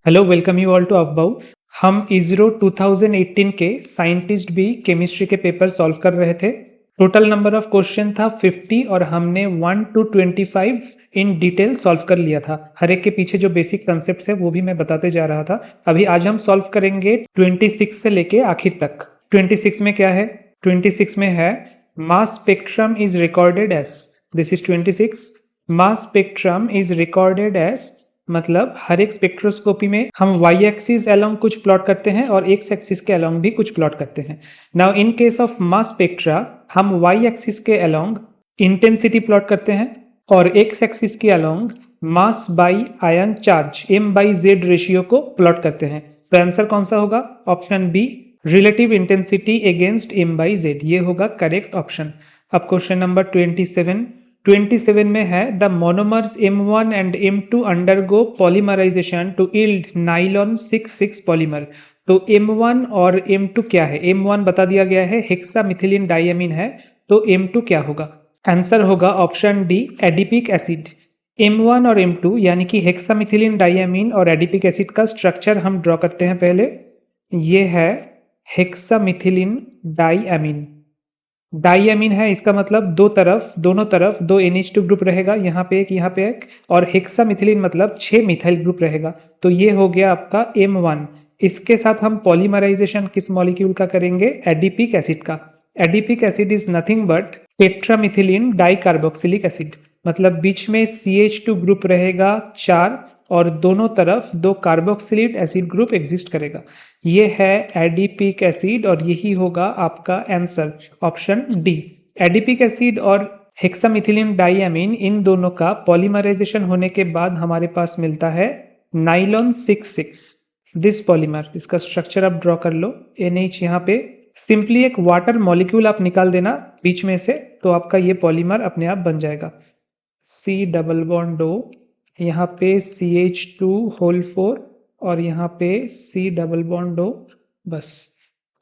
Hello, welcome you all to अफबाऊ। हम इसरो 2018 के साइंटिस्ट भी केमिस्ट्री के पेपर सॉल्व कर रहे थे। टोटल नंबर ऑफ क्वेश्चन था 50 और हमने 1 to 25 इन डिटेल सॉल्व कर लिया था। हर एक के पीछे जो बेसिक कंसेप्ट है वो भी मैं बताते जा रहा था। अभी आज हम सॉल्व करेंगे 26 से लेके आखिर तक। 26 में क्या है? 26 में है mass spectrum is recorded as, this is 26। Mass spectrum is recorded as मतलब हर एक स्पेक्ट्रोस्कोपी में हम वाई एक्सिस अलोंग कुछ प्लॉट करते हैं और एक्स एक्सिस के अलोंग भी कुछ प्लॉट करते हैं। Now in case of mass spectra हम वाई एक्सिस के अलोंग इंटेंसिटी प्लॉट करते हैं और एक्स एक्सिस के along mass by ion charge m by Z ratio को प्लॉट करते हैं। तो आंसर कौन सा होगा? Option B, relative intensity against m by Z, ये होगा करेक्ट ऑप्शन। अब क्वेश्चन नंबर 27 में है the monomers M1 and M2 undergo polymerization to yield nylon 6,6 polymer. तो M1 और M2 क्या है? M1 बता दिया गया है हेक्सामिथिलीन डाइअमीन है, तो M2 क्या होगा? आंसर होगा option D, adipic acid. M1 और M2 यानी कि हेक्सामिथिलीन डाइअमीन और एडिपिक एसिड का स्ट्रक्चर हम ड्रॉ करते हैं पहले। ये है हेक्सामिथिलीन डाइअमीन। डाइअमीन है, इसका मतलब दोनों तरफ दो NH2 ग्रुप रहेगा, यहाँ पे एक, यहाँ पे एक, और हेक्सामिथिलीन मतलब 6 मिथाइल ग्रुप रहेगा। तो ये हो गया आपका M1। इसके साथ हम पॉलीमराइजेशन किस मॉलिक्यूल का करेंगे? एडिपिक एसिड का। Adipic acid is nothing but tetramethylene dicarboxylic acid, मतलब बीच में CH2 ग्रुप रहेगा 4 और दोनों तरफ दो कार्बोक्सिलिक एसिड ग्रुप एग्जिस्ट करेगा। ये है एडिपिक एसिड और यही होगा आपका answer, option D. Adipic acid और हेक्सामिथिलीन डाइअमीन, इन दोनों का पॉलीमराइजेशन होने के बाद हमारे पास मिलता है नाइलॉन 6,6 दिस पॉलीमर। इसका स्ट्रक्चर आप ड्रॉ कर लो। NH यहाँ पे सिंपली एक वाटर मॉलिक्यूल आप निकाल देना बीच में से, तो आपका ये पॉलीमर अपने आप बन जाएगा। C डबल बॉन्ड O, यहाँ पे CH2 होल 4 और यहाँ पे C डबल बॉन्ड O, बस।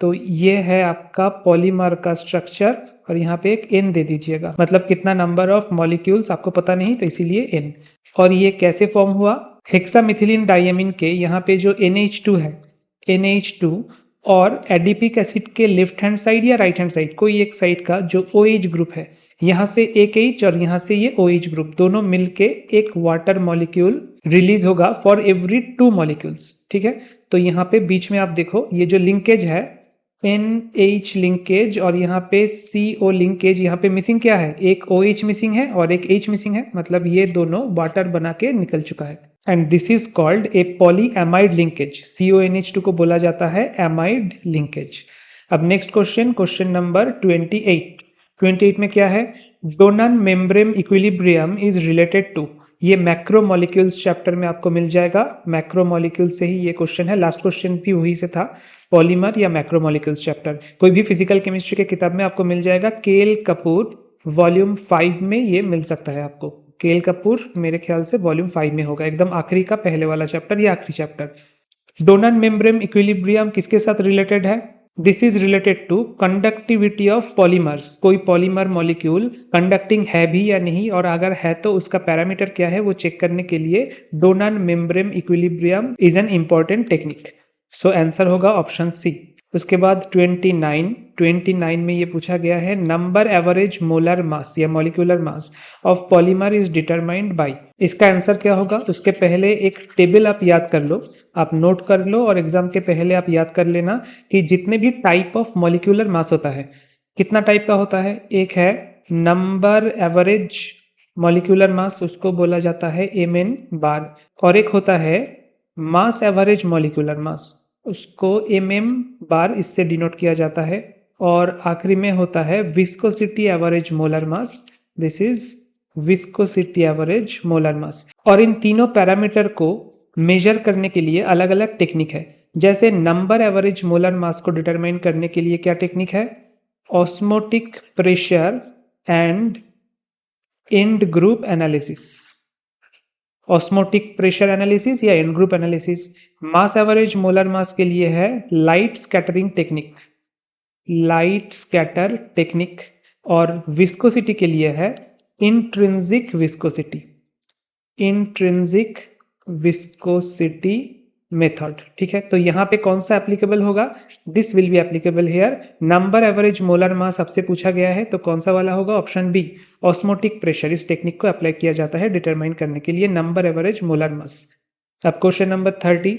तो ये है आपका पॉलीमर का स्ट्रक्चर और यहाँ पे एक N दे दीजिएगा, मतलब कितना नंबर ऑफ मॉलिक्यूल्स आपको पता नहीं तो इसीलिए N। और ये कैसे फॉर्म हुआ? हेक्सामिथिलीन डाइअमीन के यहाँ पे जो NH2 है, NH2 और एडिपिक एसिड के लेफ्ट हैंड साइड या राइट हैंड साइड, कोई एक साइड का जो OH ग्रुप है, यहाँ से एक H और यहाँ से ये OH ग्रुप, दोनों मिलके एक वाटर मॉलिक्यूल रिलीज होगा फॉर एवरी 2 मॉलिक्यूल्स। ठीक है, तो यहाँ पे बीच में आप देखो ये जो लिंकेज है NH लिंकेज और यहाँ पे CO लिंकेज, यहाँ पे मिसिंग क्या है? एक OH मिसिंग है और एक H मिसिंग है, मतलब ये दोनों वाटर बना के निकल चुका है। And this is called a polyamide linkage. CONH2 को बोला जाता है एमाइड लिंकेज। अब नेक्स्ट क्वेश्चन नंबर 28 में क्या है? Donnan membrane equilibrium is related to, ये मैक्रोमोलिक्यूल्स चैप्टर में आपको मिल जाएगा। मैक्रोमोलिक्यूल से ही ये क्वेश्चन है, लास्ट क्वेश्चन भी वही से था, पॉलीमर या मैक्रोमोलिक्यूल्स चैप्टर। कोई भी फिजिकल केमिस्ट्री के किताब में आपको मिल जाएगा। केएल कपूर वॉल्यूम 5 में ये मिल सकता है आपको। केएल कपूर मेरे ख्याल से वॉल्यूम 5 में होगा, एकदम आखिरी का पहले वाला चैप्टर या आखिरी चैप्टर। डोनन मेम्ब्रेन इक्विलिब्रियम किसके साथ रिलेटेड है? This is related to conductivity of polymers. कोई पॉलीमर मॉलिक्यूल कंडक्टिंग है भी या नहीं, और अगर है तो उसका पैरामीटर क्या है वो चेक करने के लिए Donnan membrane equilibrium is an important technique. So answer होगा ऑप्शन सी। उसके बाद 29 में ये पूछा गया है नंबर एवरेज मोलर मास या molecular mass of polymer is determined by. इसका आंसर क्या होगा? उसके पहले एक टेबल आप याद कर लो, आप नोट कर लो और एग्जाम के पहले आप याद कर लेना कि जितने भी टाइप ऑफ मॉलिक्यूलर मास होता है, कितना टाइप का होता है? एक है नंबर एवरेज मॉलिक्यूलर मास, उसको बोला जाता है Mn बार, और एक होता है मास एवरेज मॉलिक्यूलर मास, उसको mm बार इससे डिनोट किया जाता है, और आखिरी में होता है viscosity average molar mass, this is viscosity average molar मास। और इन तीनों पैरामीटर को मेजर करने के लिए अलग अलग टेक्निक है। जैसे नंबर एवरेज मोलर मास को डिटरमाइन करने के लिए क्या टेक्निक है? Osmotic pressure and end group analysis. Osmotic pressure analysis या end group analysis. Mass average molar mass के लिए है light scattering technique, light scatter technique, और विस्कोसिटी के लिए है intrinsic viscosity, intrinsic viscosity method, ठीक है। तो यहाँ पे कौन सा एप्लीकेबल होगा, this will be applicable here. Number average molar mass आपसे पूछा गया है, तो कौन सा वाला होगा, ऑप्शन बी, ऑस्मोटिक प्रेशर। इस टेक्निक को अप्लाई किया जाता है डिटरमाइन करने के लिए नंबर एवरेज मोलर मास। अब question number 30,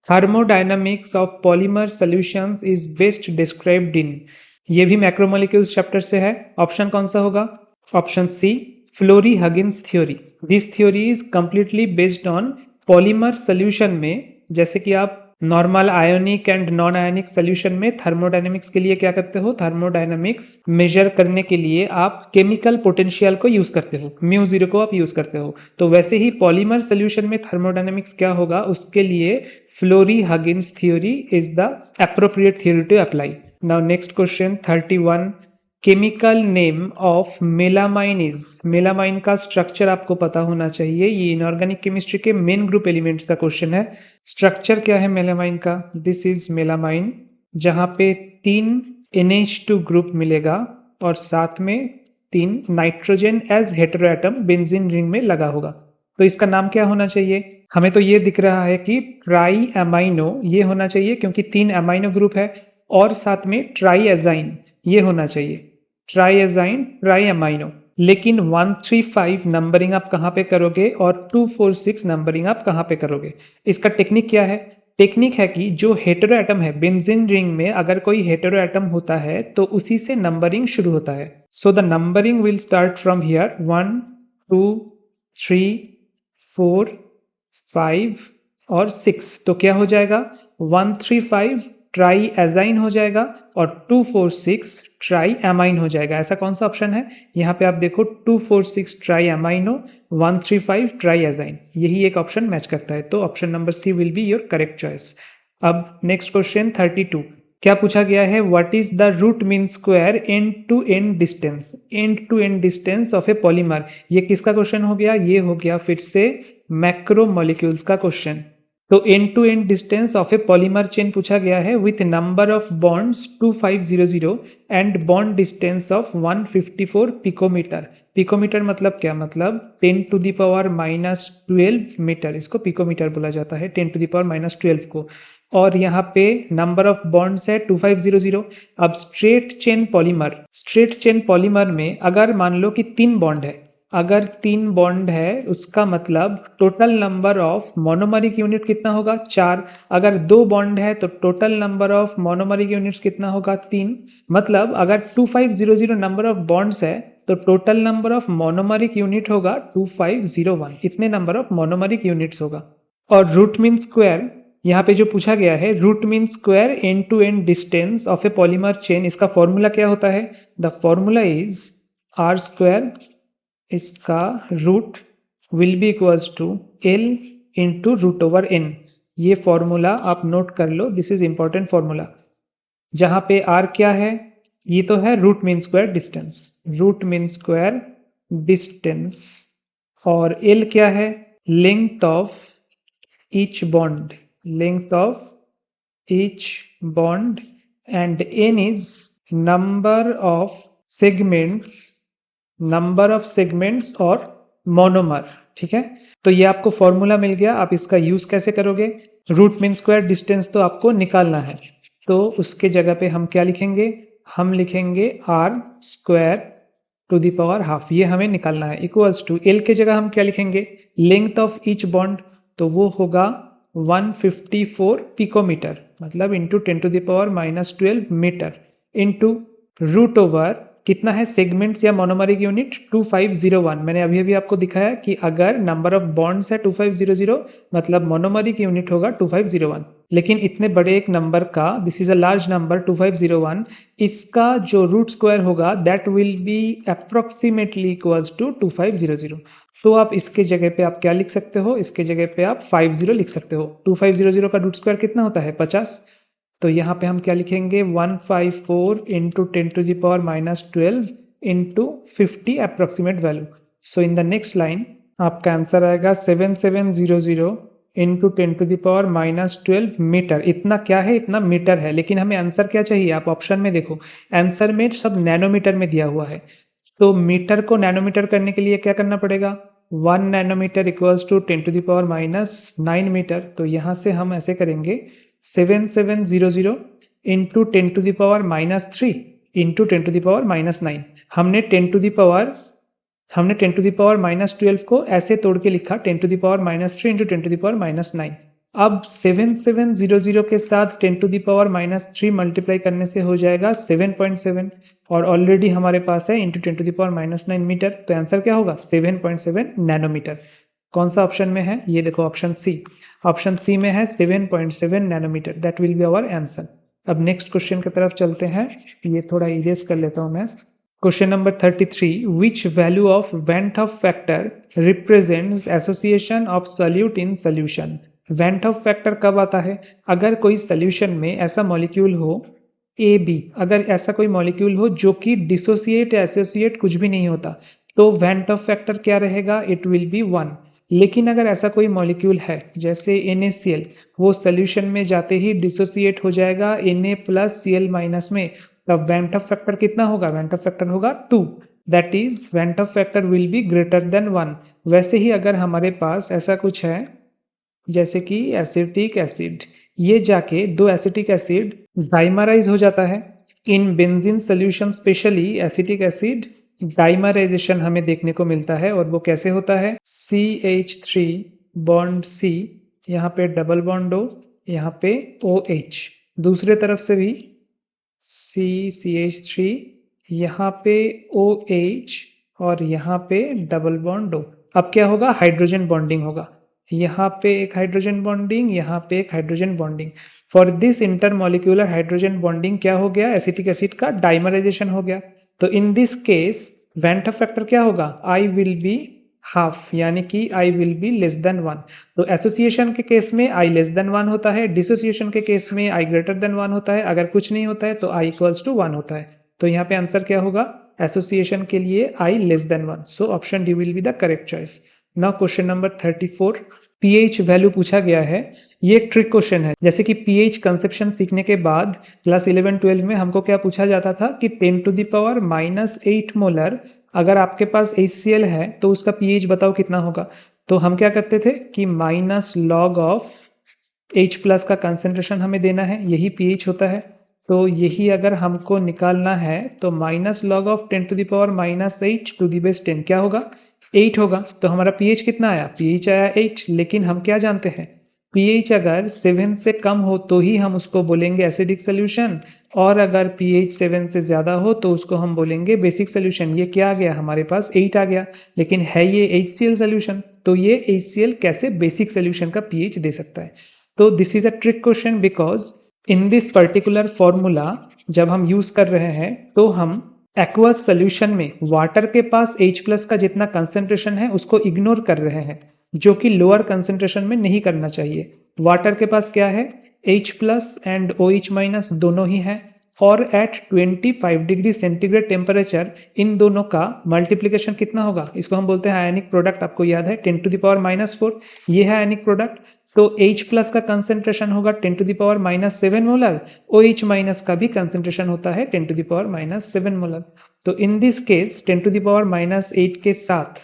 thermodynamics of polymer solutions is best described in, ये भी मैक्रोमोलिक्यूल्स चैप्टर से है। ऑप्शन कौन सा होगा, option C, Flory Huggins theory. This theory is completely based on polymer solution में, जैसे कि आप normal ionic and non ionic solution में थर्मोडायनेमिक्स के लिए क्या करते हो, थर्मोडायनेमिक्स मेजर करने के लिए आप केमिकल पोटेंशियल को यूज करते हो, म्यू जीरो को आप यूज करते हो। तो वैसे ही पॉलीमर सोल्यूशन में थर्मोडायनेमिक्स क्या होगा, उसके लिए Flory Huggins theory is the appropriate theory to apply. Now next question 31, chemical name of melamine is, melamine का स्ट्रक्चर आपको पता होना चाहिए, ये इनऑर्गेनिक केमिस्ट्री के मेन ग्रुप एलिमेंट्स का क्वेश्चन है। स्ट्रक्चर क्या है मेलामाइन का, दिस इज मेलामाइन, जहां पे 3 NH2 ग्रुप मिलेगा और साथ में 3 nitrogen as heteroatom benzene ring में लगा होगा। तो इसका नाम क्या होना चाहिए, हमें तो ये दिख रहा है कि ट्राई एमाइनो ये होना चाहिए, क्योंकि 3 एमाइनो ग्रुप है, और साथ में ट्राई एजाइन ये होना चाहिए, ट्राइएजाइन ट्राई अमाइनो। लेकिन 135 नंबरिंग आप कहाँ पे करोगे और 246 नंबरिंग आप कहाँ पे करोगे, इसका टेक्निक क्या है, टेक्निक है कि जो हेटेरो एटम है बेंजीन रिंग में, अगर कोई हेटेरो एटम होता है तो उसी से नंबरिंग शुरू होता है। So the numbering will start from here 1 2 3 4 5 और 6। तो क्या हो जाएगा, 135 ट्राई एजाइन हो जाएगा और 246 ट्राई एमाइन हो जाएगा। ऐसा कौन सा ऑप्शन है, यहाँ पे आप देखो 246 ट्राई एमाइनो 135 ट्राई एजाइन, यही एक ऑप्शन मैच करता है। तो option number C will be your correct choice. अब नेक्स्ट क्वेश्चन 32, क्या पूछा गया है, what is the root mean square end to end distance, end to end distance of a polymer. ये किसका क्वेश्चन हो गया, ये हो गया फिर से मैक्रोमोलिक्यूल्स का क्वेश्चन। तो end to end distance of a polymer chain पूछा गया है with number of bonds 2500 and bond distance of 154 picometre. Picometre मतलब क्या, मतलब 10⁻⁻12 मीटर, इसको पिकोमीटर बोला जाता है, 10⁻⁻12 को। और यहाँ पे नंबर ऑफ बॉन्ड्स है 2500। अब straight chain polymer, straight chain polymer में अगर मान लो कि 3 बॉन्ड है, अगर 3 बॉन्ड है उसका मतलब टोटल नंबर ऑफ मोनोमरिक यूनिट कितना होगा, 4। अगर 2 बॉन्ड है तो टोटल नंबर ऑफ मोनोमरिक यूनिट्स कितना होगा, 3। मतलब अगर 2500 नंबर ऑफ बॉन्ड्स है तो टोटल नंबर ऑफ मोनोमरिक यूनिट होगा 2501, इतने नंबर ऑफ मोनोमरिक यूनिट्स होगा। और रूट मीन स्क्वायर, यहाँ पे जो पूछा गया है root mean square end to end distance of a polymer chain, इसका फॉर्मूला क्या होता है, the formula is R square, इसका root will be equals to L into root over N। ये फॉर्मूला आप नोट कर लो, दिस इज इंपॉर्टेंट फॉर्मूला। जहां पे R क्या है, ये तो है root mean square distance, root mean square distance, और L क्या है, length of each bond, length of each bond, and N is number of segments, number of segments और मोनोमर, ठीक है। तो ये आपको फॉर्मूला मिल गया, आप इसका यूज कैसे करोगे, रूट मीन स्क्वायर डिस्टेंस तो आपको निकालना है, तो उसके जगह पे हम क्या लिखेंगे, हम लिखेंगे R square to the power half, ये हमें निकालना है, इक्वल्स टू एल के जगह हम क्या लिखेंगे, लेंथ ऑफ ईच बॉन्ड, तो वो होगा 154 पिकोमीटर, मतलब into 10⁻⁻12 metre, into root over कितना है सेगमेंट्स या मोनोमरिक यूनिट 2501। मैंने अभी अभी आपको दिखाया कि अगर नंबर ऑफ बॉन्ड्स है 2500 मतलब मोनोमरिक यूनिट होगा 2501। लेकिन इतने बड़े एक नंबर का, this is a large number 2501, इसका जो रूट स्क्वायर होगा that will be approximately equals to 2500। तो आप इसके जगह पे आप क्या लिख सकते हो, इसके जगह पे आप 50 लिख सकते हो। 2500 का रूट स्क्वायर कितना होता है, 50। तो यहाँ पे हम क्या लिखेंगे, 154 into 10⁻⁻12 into 50 approximate value. So in the next line आपका आंसर आएगा 7700 इंटू 10⁻⁻12 मीटर। इतना क्या है, इतना मीटर है, लेकिन हमें आंसर क्या चाहिए, आप ऑप्शन में देखो, आंसर में सब नैनोमीटर में दिया हुआ है। तो मीटर को नैनोमीटर करने के लिए क्या करना पड़ेगा, 1 nanometre equals to 10 to the power minus 9 metre. तो यहाँ से हम ऐसे करेंगे 7700 into 10 to the power minus 3 into 10 to the power minus 9। हमने 10 टू द पावर माइनस 12 को ऐसे तोड़ के लिखा 10 to the power minus 3 into 10 to the power minus 9। अब 7700 के साथ 10 to the power minus 3 multiply करने से हो जाएगा 7.7 और ऑलरेडी हमारे पास है into 10 to the power minus 9 metre. तो आंसर क्या होगा 7.7 नैनोमीटर। कौन सा ऑप्शन में है? ये देखो ऑप्शन सी। ऑप्शन सी में है 7.7 nanometre. That will be our answer. अब नेक्स्ट क्वेश्चन की तरफ चलते हैं। ये थोड़ा इरेज कर लेता हूं मैं। Question number 33. Which value of Van 't Hoff factor represents association of solute in solution? Van 't Hoff factor कब आता है? अगर कोई solution में ऐसा मॉलिक्यूल हो ए बी, अगर ऐसा कोई मॉलिक्यूल हो जो कि डिसोसिएट या एसोसिएट कुछ भी नहीं होता, तो वैन ट ऑफ फैक्टर क्या रहेगा? It will B 1। लेकिन अगर ऐसा कोई मॉलिक्यूल है जैसे NaCl, वो सोल्यूशन में जाते ही डिसोसिएट हो जाएगा Na प्लस Cl माइनस में, तब वैन ट ऑफ फैक्टर कितना होगा? वैन ट ऑफ फैक्टर होगा 2। दैट इज वैन ट of factor will be greater than 1। वैसे ही अगर हमारे पास ऐसा कुछ है जैसे कि एसिटिक एसिड, ये जाके दो एसिटिक एसिड डाइमराइज हो जाता है। In benzene solution specially acetic acid dimerisation हमें देखने को मिलता है। और वो कैसे होता है? CH3 बॉन्ड C, यहाँ पे डबल बॉन्ड O, यहाँ पे OH, दूसरे तरफ से भी CH3, यहाँ पे OH और यहाँ पे डबल बॉन्ड O। अब क्या होगा? हाइड्रोजन बॉन्डिंग होगा। यहाँ पे एक हाइड्रोजन बॉन्डिंग, यहाँ पे एक hydrogen bonding. For this intermolecular hydrogen bonding क्या हो गया? एसिटिक एसिड का डाइमराइजेशन हो गया। तो इन दिस केस वैन ट फैक्टर क्या होगा? I विल बी हाफ, यानी कि I will be less than 1। तो एसोसिएशन के केस में I लेस देन 1 होता है, डिसोसिएशन के केस में I ग्रेटर देन 1 होता है। अगर कुछ नहीं होता है तो I इक्वल्स टू 1 होता है। तो यहाँ पे आंसर क्या होगा? एसोसिएशन के लिए I less than 1। So option D will be the correct choice. Now question number 34। PH value पूछा गया है। ये एक ट्रिक क्वेश्चन है। जैसे कि पीएच कंसेप्शन सीखने के बाद क्लास 11-12 में हमको क्या पूछा जाता था कि 10 to the power minus 8 molar अगर आपके पास HCl है तो उसका पीएच बताओ कितना होगा। तो हम क्या करते थे कि minus log of H plus का कंसेंट्रेशन हमें देना है, यही पीएच होता है। तो यही अगर हमको निकालना है तो minus log of 10 to the power minus 8 to the base 10 क्या होगा? 8 होगा। तो हमारा पीएच कितना आया? पीएच आया 8। लेकिन हम क्या जानते हैं? पीएच अगर 7 से कम हो तो ही हम उसको बोलेंगे एसिडिक सोल्यूशन, और अगर पीएच 7 से ज़्यादा हो तो उसको हम बोलेंगे बेसिक सोल्यूशन। ये क्या आ गया? हमारे पास 8 आ गया, लेकिन है ये HCl सोल्यूशन। तो ये HCl कैसे बेसिक सोल्यूशन का पीएच दे सकता है? तो this is a trick question because in this particular formula जब हम यूज कर रहे हैं तो हम एक्वस सोल्यूशन में वाटर के पास H प्लस का जितना कंसेंट्रेशन है उसको इग्नोर कर रहे हैं, जो कि लोअर कंसेंट्रेशन में नहीं करना चाहिए। वाटर के पास क्या है? H plus and OH minus दोनों ही है, और एट 25 डिग्री सेंटीग्रेड टेम्परेचर इन दोनों का मल्टीप्लीकेशन कितना होगा? इसको हम बोलते हैं आयनिक प्रोडक्ट। आपको याद है 10 टू द पावर माइनस 4, ये है आयनिक प्रोडक्ट। तो H प्लस का कंसेंट्रेशन होगा 10 to the power minus 7 molar, OH minus का भी कंसेंट्रेशन होता है 10 to the power minus 7 molar. तो in this case 10 to the power minus 8 के साथ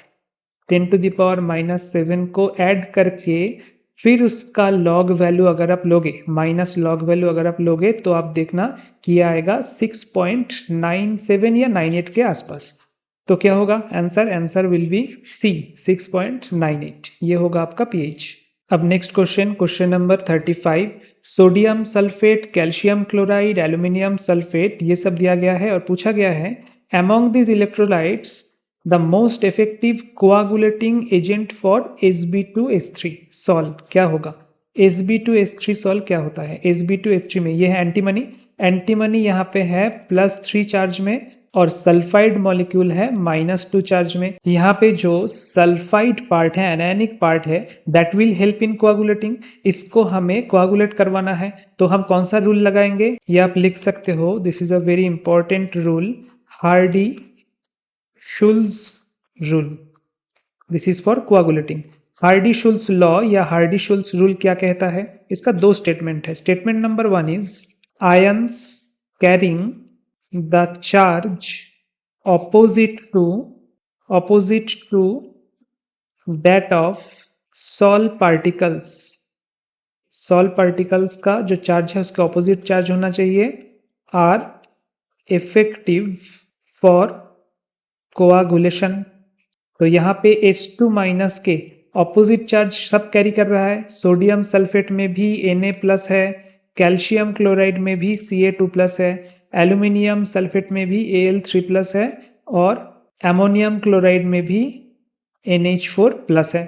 10 टू द पावर माइनस 7 को ऐड करके फिर उसका लॉग वैल्यू अगर आप लोगे, माइनस लॉग वैल्यू अगर आप लोगे, तो आप देखना कि आएगा 6.97 या 98 के आसपास। तो क्या होगा answer? Answer will B C, 6.98। ये होगा आपका पीएच। अब next question, question number 35। Sodium sulphate, calcium chloride, aluminium sulphate, ये सब दिया गया है और पूछा गया है among this electrolytes the most effective coagulating agent for Sb2H3 solve क्या होगा? Sb2H3 सॉल्व क्या होता है? Sb2H3 में ये है एंटीमनी। एंटीमनी यहाँ पे है +3 चार्ज में, और सल्फाइड मॉलिक्यूल है -2 चार्ज में। यहाँ पे जो सल्फाइड पार्ट है, एनायनिक पार्ट है, that will help in coagulating. इसको हमें कोआगुलेट करवाना है, तो हम कौन सा रूल लगाएंगे? ये आप लिख सकते हो, this is a very important rule, Hardy Schulze rule. This is for coagulating. Hardy Schulze law या हार्डी शुल्स रूल क्या कहता है? इसका दो स्टेटमेंट है। Statement number 1 is ions carrying the charge opposite to that of sol particles. Sol particles का जो charge है उसका ऑपोजिट चार्ज होना चाहिए, आर इफेक्टिव फॉर कोआगुलेशन। तो यहाँ पे H2 माइनस के ऑपोजिट चार्ज सब कैरी कर रहा है। सोडियम सल्फेट में भी Na प्लस है, कैल्शियम क्लोराइड में भी Ca2 प्लस है, एल्यूमिनियम सल्फेट में भी Al3 प्लस है और एमोनियम क्लोराइड में भी NH4 प्लस है।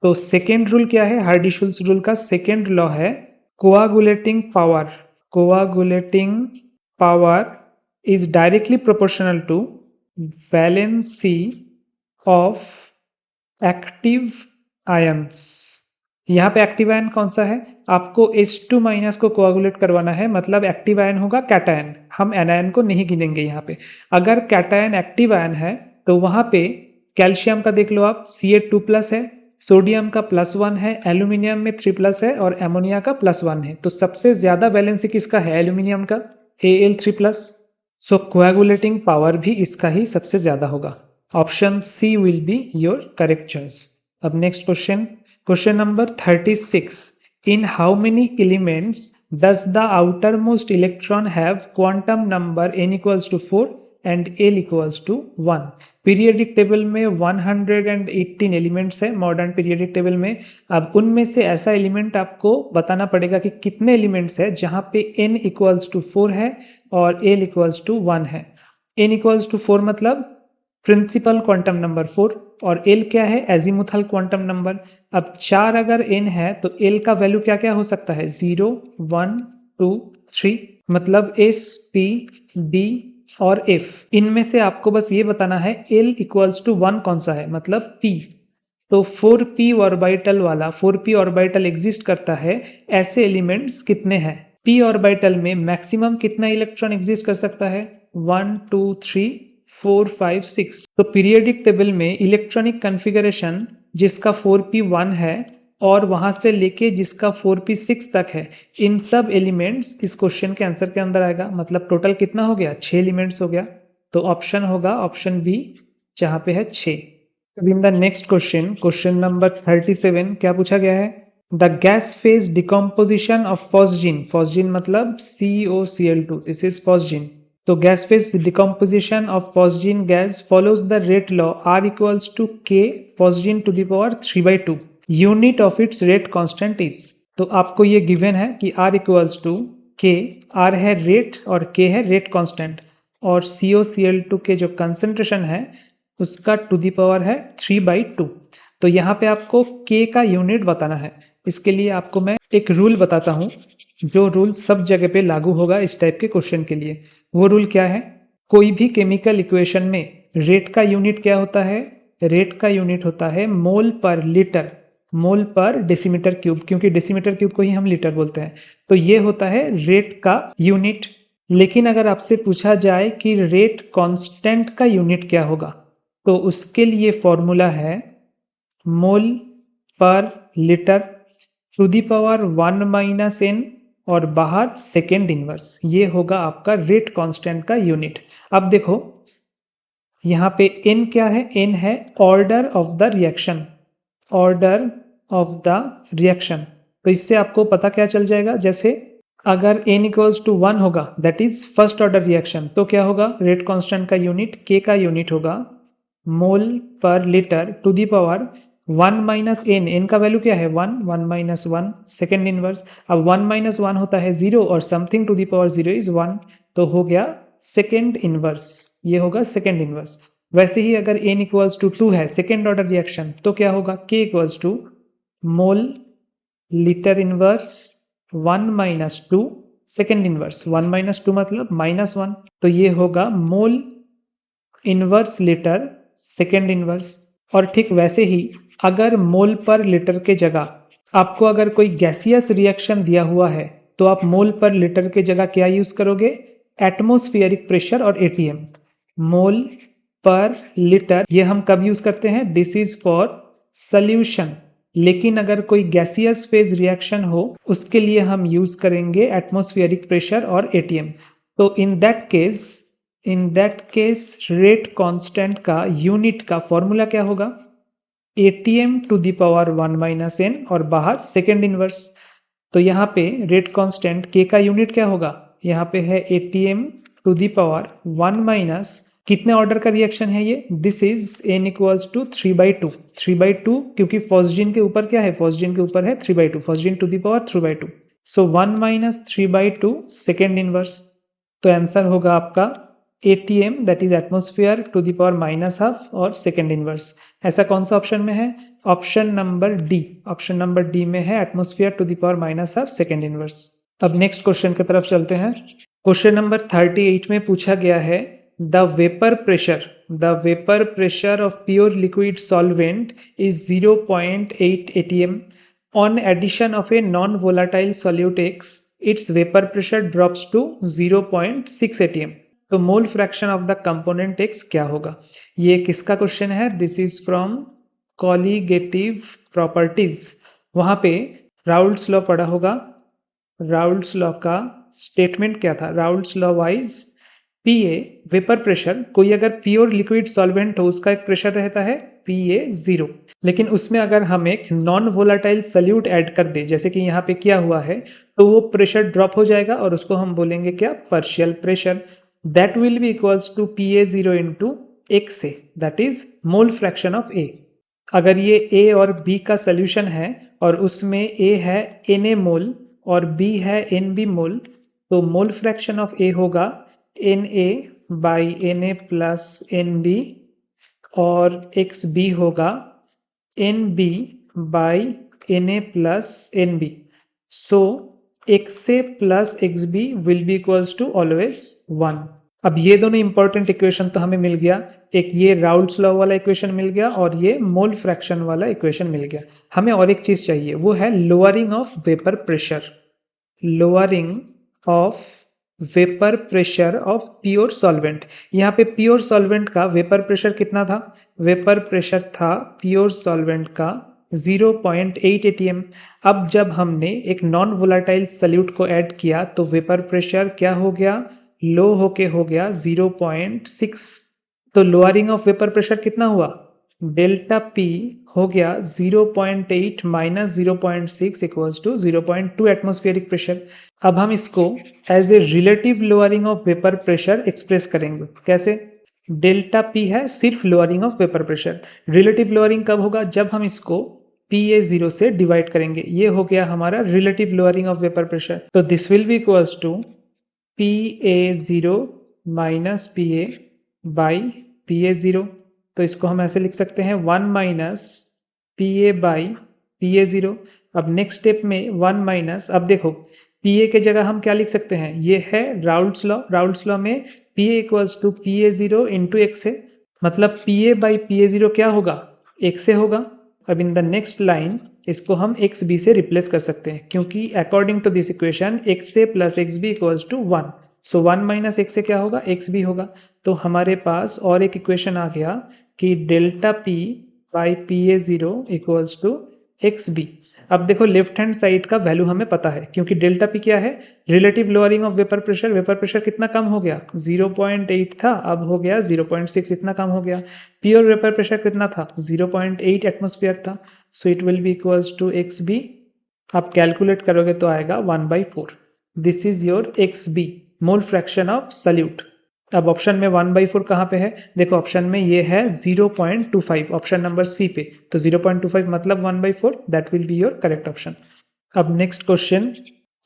तो सेकेंड रूल क्या है? हार्डी-शुल्स रूल का सेकेंड लॉ है coagulating power. Coagulating power is directly proportional to valency of active ions. यहाँ पे एक्टिव आयन कौन सा है? आपको H2 माइनस को कोआगुलेट करवाना है, मतलब एक्टिव आयन होगा कैटायन। हम एनायन को नहीं गिनेंगे यहाँ पे। अगर कैटायन एक्टिव आयन है तो वहां पे कैल्शियम का देख लो आप, Ca2 प्लस है, सोडियम का +1 है, एल्यूमिनियम में 3 प्लस है और एमोनिया का +1 है। तो सबसे ज्यादा वैलेंसी किसका है? एल्यूमिनियम का, Al3 प्लस। सो कोएगुलेटिंग पावर भी इसका ही सबसे ज्यादा होगा। Option C will be your correct choice. अब next question, question number 36। In how many elements does the outermost electron have quantum number n equals to 4 and L equals to 1? Periodic table में 118 elements है modern periodic table में। अब उनमें से ऐसा element आपको बताना पड़ेगा कि कितने एलिमेंट्स है जहां पे n इक्वल्स टू 4 है और L इक्वल्स टू 1 है। n इक्वल्स टू 4 मतलब प्रिंसिपल क्वांटम नंबर 4 और L क्या है? Azimuthal quantum number. अब 4 अगर n है तो L का वैल्यू क्या क्या हो सकता है? 0, 1, 2, 3, मतलब S, P, D और F। इनमें से आपको बस ये बताना है L इक्वल्स टू 1 कौन सा है, मतलब P। तो 4p ऑर्बिटल वाला 4p ऑर्बिटल एग्जिस्ट करता है, ऐसे एलिमेंट्स कितने हैं? p ऑर्बिटल में मैक्सिमम कितना इलेक्ट्रॉन एग्जिस्ट कर सकता है? 1, 2, 3, 4, 5, 6। तो पीरियडिक टेबल में इलेक्ट्रॉनिक कॉन्फ़िगरेशन जिसका 4p1 है और वहां से लेके जिसका 4p6 तक है, इन सब एलिमेंट्स इस क्वेश्चन के आंसर के अंदर आएगा। मतलब टोटल कितना हो गया? 6 एलिमेंट्स हो गया। तो ऑप्शन होगा ऑप्शन बी, जहां पे है 6। In the next question, question number 37, क्या पूछा गया है? The gas phase decomposition of phosgene. Phosgene मतलब COCl2, दिस इज फॉस्जीन। तो gas phase decomposition of phosgene gas follows the rate law R equals to K phosgene to the power 3/2। Unit of its rate constant is. तो आपको ये given है कि R equals to K, R है rate और K है rate constant, और COCl2 के जो कंसेंट्रेशन है उसका टू दी पावर है 3/2। तो यहाँ पे आपको K का यूनिट बताना है। इसके लिए आपको मैं एक रूल बताता हूँ, जो रूल सब जगह पे लागू होगा इस टाइप के क्वेश्चन के लिए। वो रूल क्या है? कोई भी केमिकल इक्वेशन में रेट का यूनिट क्या होता है? रेट का यूनिट होता है मोल पर लीटर, मोल पर डेसीमीटर क्यूब, क्योंकि डेसीमीटर क्यूब को ही हम लीटर बोलते हैं। तो ये होता है रेट का यूनिट। लेकिन अगर आपसे पूछा जाए कि रेट कांस्टेंट का यूनिट क्या होगा, तो उसके लिए फॉर्मूला है mole per litre to the power 1 minus n और बाहर सेकेंड इनवर्स। ये होगा आपका रेट कांस्टेंट का यूनिट। अब देखो यहाँ पे n क्या है? n है order of the reaction, order of the reaction. तो इससे आपको पता क्या चल जाएगा? जैसे अगर n इक्वल्स टू 1 होगा, that is first order reaction, तो क्या होगा? रेट कांस्टेंट का यूनिट K का यूनिट होगा mole per litre to the power 1 minus n। n का वैल्यू क्या है? 1, 1 माइनस 1 सेकेंड इनवर्स। अब 1 माइनस 1 होता है 0 और something to the power 0 is 1, तो हो गया सेकेंड इनवर्स। ये होगा सेकेंड इनवर्स। वैसे ही अगर n इक्वल्स टू 2 है, सेकेंड ऑर्डर रिएक्शन, तो क्या होगा? K equals to mole litre inverse 1 minus 2 second inverse. 1 minus 2 मतलब -1, तो ये होगा mole inverse litre second inverse. और ठीक वैसे ही अगर मोल पर लीटर के जगह आपको अगर कोई गैसियस रिएक्शन दिया हुआ है, तो आप मोल पर लीटर के जगह क्या यूज करोगे? एटमॉस्फेरिक प्रेशर और ATM। मोल पर लीटर ये हम कब यूज करते हैं? This is for solution. लेकिन अगर कोई गैसियस फेज रिएक्शन हो, उसके लिए हम यूज करेंगे एटमॉस्फेरिक प्रेशर और ATM। तो in that case rate constant का यूनिट का फॉर्मूला क्या होगा? ATM to the power 1 minus n और बाहर सेकेंड इनवर्स। तो यहाँ पे रेट कांस्टेंट k का यूनिट क्या होगा, यहाँ पे है ATM to the power 1 minus कितने ऑर्डर का रिएक्शन है ये, this is n equals to 3/2 3/2 क्योंकि फॉस्जीन के ऊपर क्या है, फॉस्जीन के ऊपर है 3/2 phosgene to the power 3/2। So 1 minus 3/2 second inverse. तो आंसर होगा आपका ATM that is atmosphere to the power minus half और सेकेंड इनवर्स। ऐसा कौन सा ऑप्शन में है, option number D, option number D में है atmosphere to the power minus half second inverse. अब नेक्स्ट क्वेश्चन की तरफ चलते हैं। क्वेश्चन नंबर 38 में पूछा गया है the vapour pressure of pure liquid solvent is 0.8 atm on addition of a non-volatile solute X its vapor pressure drops to 0.6 atm। तो मोल fraction of the component X क्या होगा, ये किसका क्वेश्चन है, this is from colligative properties. वहां पे Raoult's law पढ़ा होगा, राउल्ट्स लॉ का स्टेटमेंट क्या था, राउल्ट्स लॉ वाइज पीए वेपर प्रेशर, कोई अगर प्योर लिक्विड सॉल्वेंट हो उसका एक प्रेशर रहता है पीए 0, लेकिन उसमें अगर हम एक नॉन वोलाटाइल सल्यूट ऐड कर दे जैसे कि यहाँ पे किया हुआ है तो वो प्रेशर ड्रॉप हो जाएगा और उसको हम बोलेंगे क्या, partial pressure, that will be equals to PA 0 into X A, that is mole fraction of A. अगर ये ए और बी का सोल्यूशन है और उसमें ए है Na मोल और बी है Nb मोल, तो मोल फ्रैक्शन ऑफ ए होगा Na by Na plus Nb और XB होगा Nb by Na plus Nb। So XA plus XB will be equals to always 1। अब ये दोनों इंपॉर्टेंट इक्वेशन तो हमें मिल गया, एक ये राउल्ट्स लॉ वाला इक्वेशन मिल गया और ये मोल फ्रैक्शन वाला इक्वेशन मिल गया। हमें और एक चीज चाहिए, वो है lowering of vapour pressure, lowering of vapour pressure of pure solvent. यहाँ पे प्योर सॉल्वेंट का वेपर प्रेशर कितना था, वेपर प्रेशर था प्योर सॉल्वेंट का 0.8 atm। अब जब हमने एक नॉन वोलाटाइल सल्यूट को ऐड किया तो वेपर प्रेशर क्या हो गया, लो होके हो गया 0.6। तो लोअरिंग ऑफ वेपर प्रेशर कितना हुआ, डेल्टा पी हो गया 0.8 minus 0.6 equals to 0.2 atmospheric pressure. अब हम इसको as a relative lowering of vapour pressure express करेंगे, कैसे, डेल्टा पी है सिर्फ lowering of vapour pressure, relative lowering कब होगा, जब हम इसको PA0 से डिवाइड करेंगे, ये हो गया हमारा relative lowering of vapour pressure. तो this will be equals to PA0 minus PA by PA0। तो इसको हम ऐसे लिख सकते हैं 1 माइनस PA बाई PA0। अब नेक्स्ट स्टेप में 1 माइनस, अब देखो PA के जगह हम क्या लिख सकते हैं, ये है राउल्ट्स लॉ, राउल्ट्स लॉ में PA equals to PA0 into X है, मतलब PA बाई PA0 क्या होगा, एक्स से होगा। अब इन द नेक्स्ट लाइन इसको हम XB से रिप्लेस कर सकते हैं क्योंकि according to this equation XA plus XB equals to 1। So 1 minus X से क्या होगा, XB होगा। तो हमारे पास और एक इक्वेशन आ गया कि delta P by PA0 equals to XB। अब देखो लेफ्ट हैंड साइड का वैल्यू हमें पता है क्योंकि डेल्टा P क्या है, relative lowering of vapour pressure, vapour pressure कितना कम हो गया, 0.8 था अब हो गया 0.6, इतना कम हो गया। प्योर वेपर प्रेशर कितना था, 0.8 एटमोस्फियर था। So it will be equals to XB, आप कैलकुलेट करोगे तो आएगा 1/4। This is your XB mole fraction of solute. अब ऑप्शन में 1/4 कहाँ पे है, देखो ऑप्शन में ये है 0.25, ऑप्शन नंबर सी पे, तो 0.25 मतलब 1/4, that will be your correct option. अब नेक्स्ट क्वेश्चन,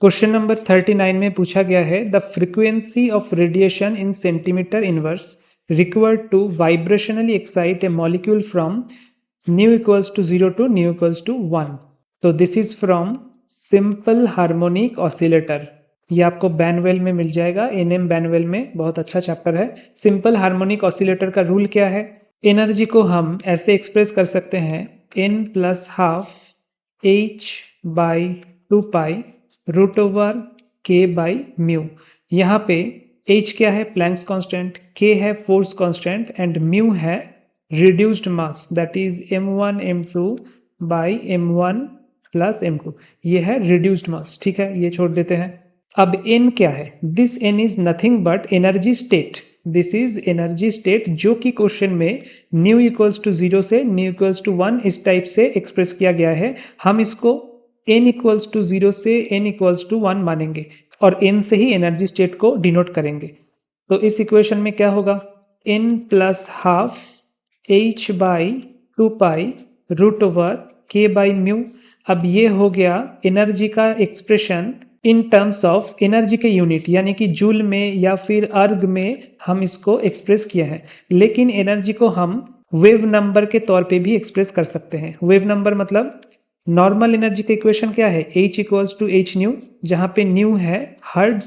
क्वेश्चन नंबर 39 में पूछा गया है the frequency of radiation in centimetre inverse required to vibrationally excite a molecule from nu equals to 0 to nu equals to 1। तो this is from simple harmonic oscillator, ये आपको बैनवेल में मिल जाएगा, NM बैनवेल में, बहुत अच्छा चैप्टर है। सिंपल हार्मोनिक ऑसिलेटर का रूल क्या है, एनर्जी को हम ऐसे एक्सप्रेस कर सकते हैं n plus half h by 2 pi root over k by mu. यहाँ पे h क्या है, प्लैंक्स कांस्टेंट, k है फोर्स कांस्टेंट एंड म्यू है reduced mass, that is m1 m2 by m1 plus m2, ये है रिड्यूस्ड मास, ठीक है, ये छोड़ देते हैं। अब n क्या है, this n is nothing but energy state, this is energy state, जो कि क्वेश्चन में न्यू इक्वल्स टू 0 से न्यू इक्वल्स टू 1 इस टाइप से एक्सप्रेस किया गया है। हम इसको n इक्वल्स टू 0 से n इक्वल्स टू 1 मानेंगे और n से ही एनर्जी स्टेट को डिनोट करेंगे। तो इस इक्वेशन में क्या होगा, n plus half h by 2 pi root over k by mu. अब ये हो गया एनर्जी का expression in terms of energy के यूनिट, यानी कि जूल में या फिर अर्ग में हम इसको एक्सप्रेस किया है। लेकिन एनर्जी को हम वेव नंबर के तौर पे भी एक्सप्रेस कर सकते हैं। वेव नंबर मतलब नॉर्मल एनर्जी का इक्वेशन क्या है, H equals to H nu, जहाँ पे न्यू है हर्ट्ज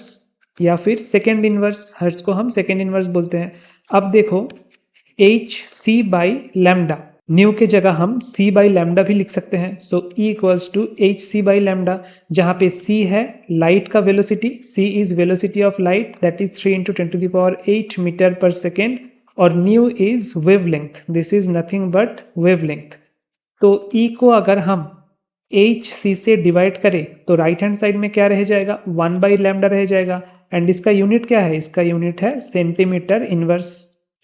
या फिर सेकेंड इनवर्स, हर्ट्ज को हम सेकेंड इनवर्स बोलते हैं। अब देखो H C by lambda, nu के जगह हम c बाई लैम्डा भी लिख सकते हैं। सो E equals to H C by lambda, जहाँ पे c है लाइट का velocity, c is velocity of light that is 3 into 10 to the power 8 metre per second, और nu is wavelength, this is nothing but wavelength. तो E को अगर हम H C से डिवाइड करें तो राइट हैंड साइड में क्या रह जाएगा, 1 बाई लैम्डा रह जाएगा। एंड इसका यूनिट क्या है, इसका यूनिट है centimetre inverse.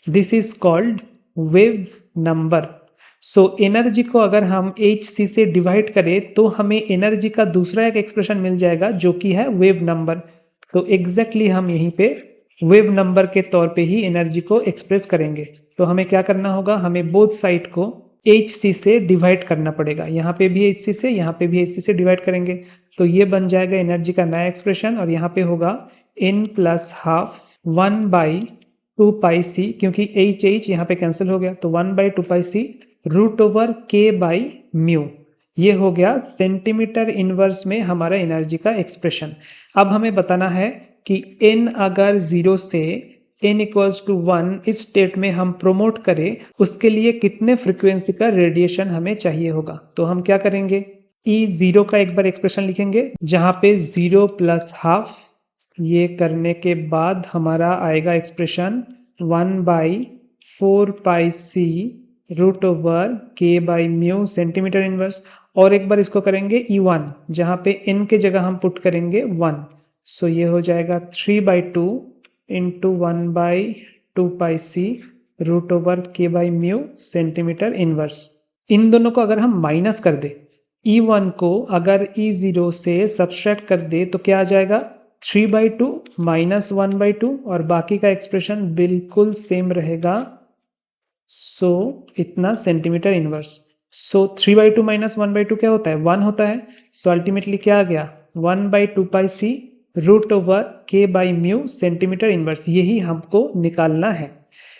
This is called wave number. So energy को अगर हम एच सी से डिवाइड करें तो हमें एनर्जी का दूसरा एक एक्सप्रेशन मिल जाएगा जो कि है वेव नंबर। तो एग्जैक्टली हम यहीं पे वेव नंबर के तौर पे ही एनर्जी को एक्सप्रेस करेंगे। तो हमें क्या करना होगा, हमें बोथ साइड को एच सी से डिवाइड करना पड़ेगा। यहाँ पे भी एच सी से, यहाँ पे भी एच सी से डिवाइड करेंगे तो ये बन जाएगा एनर्जी का नया एक्सप्रेशन, और यहाँ पे होगा n plus half 1 by 2 pi सी, क्योंकि एच एच यहाँ पे कैंसिल हो गया, तो 1 by 2 pi C root over K by mu. ये हो गया सेंटीमीटर इनवर्स में हमारा एनर्जी का एक्सप्रेशन। अब हमें बताना है कि n अगर 0 से n इक्वल्स टू 1 इस स्टेट में हम प्रोमोट करें, उसके लिए कितने फ्रीक्वेंसी का रेडिएशन हमें चाहिए होगा। तो हम क्या करेंगे, E0 का एक बार एक्सप्रेशन लिखेंगे जहाँ पे 0 प्लस हाफ, ये करने के बाद हमारा आएगा expression 1 by 4 pi C root over K by mu centimetre inverse. और एक बार इसको करेंगे E1 जहाँ पे n के जगह हम पुट करेंगे 1। सो ये हो जाएगा 3 by 2 into 1 by 2 pi C root over K by mu centimetre inverse. इन दोनों को अगर हम माइनस कर दे, E1 को अगर E0 से सब्सट्रैक्ट कर दे तो क्या आ जाएगा, 3 बाई 2 माइनस 1 बाई 2, और बाकी का एक्सप्रेशन बिल्कुल सेम रहेगा। सो इतना centimetre inverse. So 3 by 2 minus 1 by 2 क्या होता है, 1 होता है। सो अल्टीमेटली क्या आ गया, 1 by 2 pi C root over K by mu centimetre inverse. यही हमको निकालना है,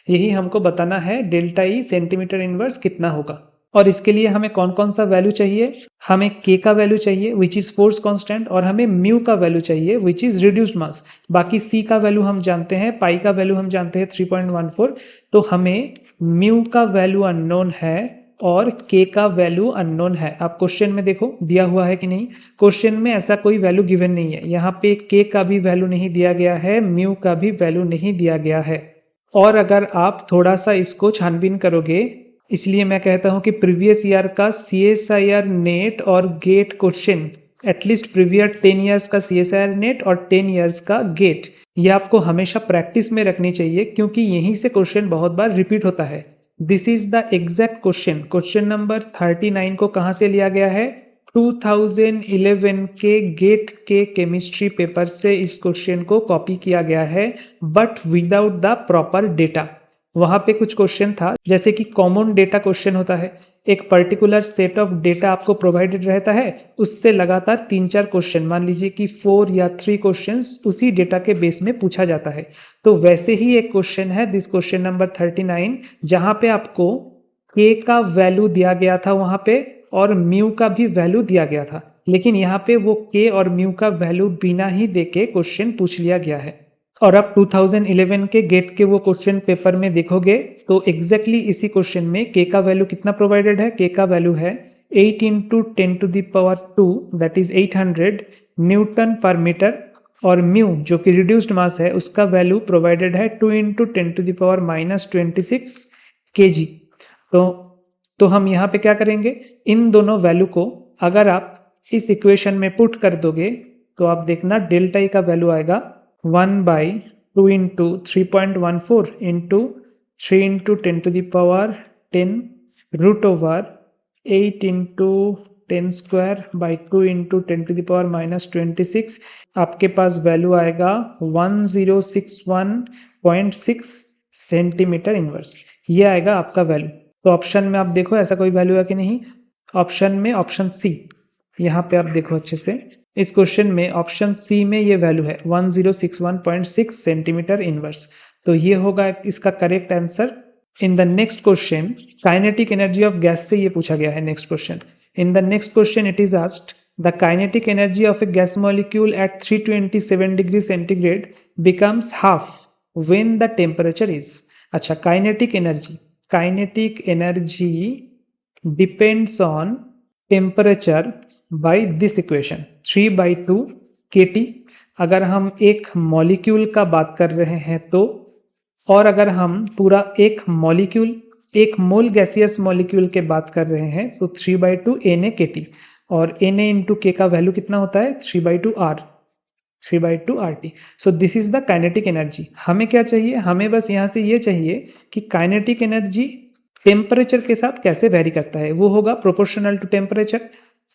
यही हमको बताना है डेल्टा ई सेंटीमीटर इनवर्स कितना होगा। और इसके लिए हमें कौन कौन सा वैल्यू चाहिए, हमें k का वैल्यू चाहिए विच इज फोर्स कांस्टेंट, और हमें म्यू का वैल्यू चाहिए विच इज रिड्यूस्ड मास। बाकी c का वैल्यू हम जानते हैं, पाई का वैल्यू हम जानते हैं 3.14। तो हमें म्यू का वैल्यू अननोन है और k का वैल्यू अननोन है। आप क्वेश्चन में देखो दिया हुआ है कि नहीं, क्वेश्चन में ऐसा कोई वैल्यू गिवन नहीं है। यहाँ पे k का भी वैल्यू नहीं दिया गया है, म्यू का भी वैल्यू नहीं दिया गया है। और अगर आप थोड़ा सा इसको छानबीन करोगे, इसलिए मैं कहता हूं कि प्रीवियस ईयर का CSIR नेट और GATE question, at least previous 10 years का CSIR नेट और 10 ईयर्स का गेट, ये आपको हमेशा प्रैक्टिस में रखनी चाहिए, क्योंकि यहीं से क्वेश्चन बहुत बार रिपीट होता है। This is the exact question. Question number 39 को कहां से लिया गया है, 2011 के गेट के केमिस्ट्री पेपर से इस क्वेश्चन को कॉपी किया गया है, but without the proper data. वहां पे कुछ क्वेश्चन था जैसे कि कॉमन डेटा क्वेश्चन होता है, एक पर्टिकुलर सेट ऑफ डेटा आपको प्रोवाइडेड रहता है, उससे लगातार 3-4 क्वेश्चन, मान लीजिए कि 4 या 3 क्वेश्चंस उसी डेटा के बेस में पूछा जाता है। तो वैसे ही एक क्वेश्चन है दिस क्वेश्चन नंबर 39, जहां पे आपको k का वैल्यू दिया गया था वहां पे, और म्यू का भी वैल्यू दिया गया था, लेकिन यहाँ पे वो k और म्यू का वैल्यू बिना ही देके क्वेश्चन पूछ लिया गया है। और आप 2011 के गेट के वो क्वेश्चन पेपर में देखोगे तो एग्जैक्टली इसी क्वेश्चन में k का वैल्यू कितना प्रोवाइडेड है, k का वैल्यू है 8 into 10 to the power 2 that is 800 newton per metre, और म्यू जो कि रिड्यूस्ड मास है उसका वैल्यू प्रोवाइडेड है 2 into 10 to the power -26 kg। तो हम यहाँ पे क्या करेंगे, इन दोनों वैल्यू को अगर आप इस इक्वेशन में पुट कर दोगे तो आप देखना डेल्टा ई का वैल्यू आएगा 1 by 2 into 3.14 into 3 into 10 to the power 10 root over 8 into 10 square by 2 into 10 to the power minus 26 आपके पास वैल्यू आएगा 1061.6 सेंटीमीटर इनवर्स। ये आएगा आपका वैल्यू। तो ऑप्शन में आप देखो ऐसा कोई वैल्यू है कि नहीं। ऑप्शन में ऑप्शन सी, यहाँ पे आप देखो अच्छे से, इस क्वेश्चन में ऑप्शन सी में ये वैल्यू है 1061.6 सेंटीमीटर इनवर्स। तो ये होगा इसका correct answer. In the next question kinetic energy of gas से ये पूछा गया है next question. In the next question it is asked the kinetic energy of a gas molecule at 327 degree centigrade becomes half when the temperature is. अच्छा, kinetic energy depends on temperature by this equation 3/2 kT अगर हम एक molecule का बात कर रहे हैं तो, और अगर हम पूरा एक मोल गैसियस मॉलिक्यूल के बात कर रहे हैं तो 3/2 Na kT, और Na इंटू के का वैल्यू कितना होता है 3/2 RT। So this is the kinetic energy. हमें क्या चाहिए, हमें बस यहाँ से ये चाहिए कि काइनेटिक एनर्जी टेम्परेचर के साथ कैसे वेरी करता है, वो होगा प्रोपोर्शनल टू टेम्परेचर।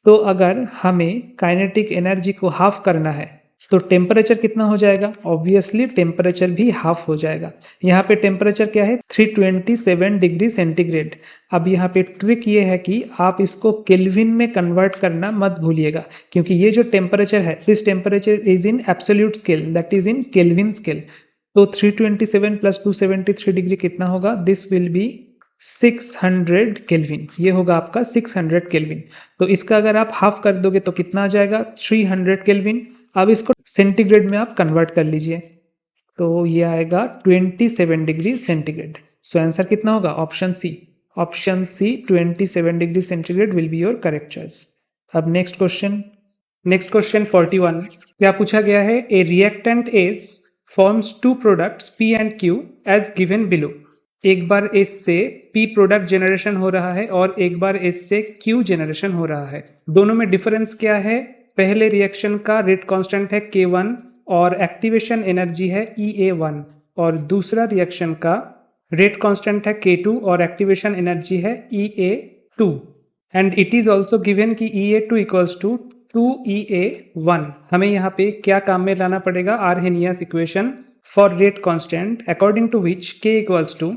तो अगर हमें काइनेटिक एनर्जी को हाफ करना है तो टेम्परेचर कितना हो जाएगा, ऑब्वियसली टेम्परेचर भी हाफ हो जाएगा। यहाँ पे टेम्परेचर क्या है 327 डिग्री सेंटीग्रेड। अब यहाँ पे ट्रिक ये है कि आप इसको केल्विन में कन्वर्ट करना मत भूलिएगा, क्योंकि ये जो टेम्परेचर है this temperature is in absolute scale, that is in kelvin scale. तो 327 प्लस 273 डिग्री कितना होगा, दिस विल बी 600 केल्विन। ये होगा आपका 600 केल्विन। तो इसका अगर आप हाफ कर दोगे तो कितना आ जाएगा 300 केल्विन। अब इसको सेंटीग्रेड में आप कन्वर्ट कर लीजिए तो ये आएगा 27 डिग्री सेंटीग्रेड। सो आंसर कितना होगा, option C 27 degree centigrade will be your correct choice. अब नेक्स्ट क्वेश्चन 41 क्या पूछा गया है, a reactant S forms two products P and Q as given below. एक बार एस से P प्रोडक्ट जनरेशन हो रहा है और एक बार एस से Q जनरेशन हो रहा है। दोनों में डिफरेंस क्या है, पहले रिएक्शन का रेट कांस्टेंट है K1 और एक्टिवेशन एनर्जी है EA1, और दूसरा रिएक्शन का रेट कांस्टेंट है K2 और एक्टिवेशन एनर्जी है EA2, and it is also given कि EA2 इक्वल्स टू 2EA1। हमें यहाँ पे क्या काम में लाना पड़ेगा, Arrhenius equation for rate constant according to which K equals to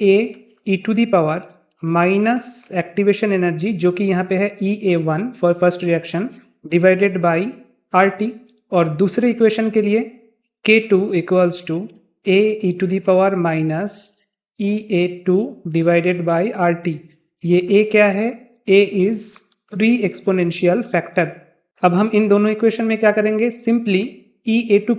AE to the power minus activation energy जो कि यहाँ पे है EA1 for first reaction divided by RT, और दूसरे इक्वेशन के लिए K2 equals to AE to the power minus EA2 divided by RT। ये A क्या है, A is pre exponential factor. अब हम इन दोनों इक्वेशन में क्या करेंगे, सिंपली EA2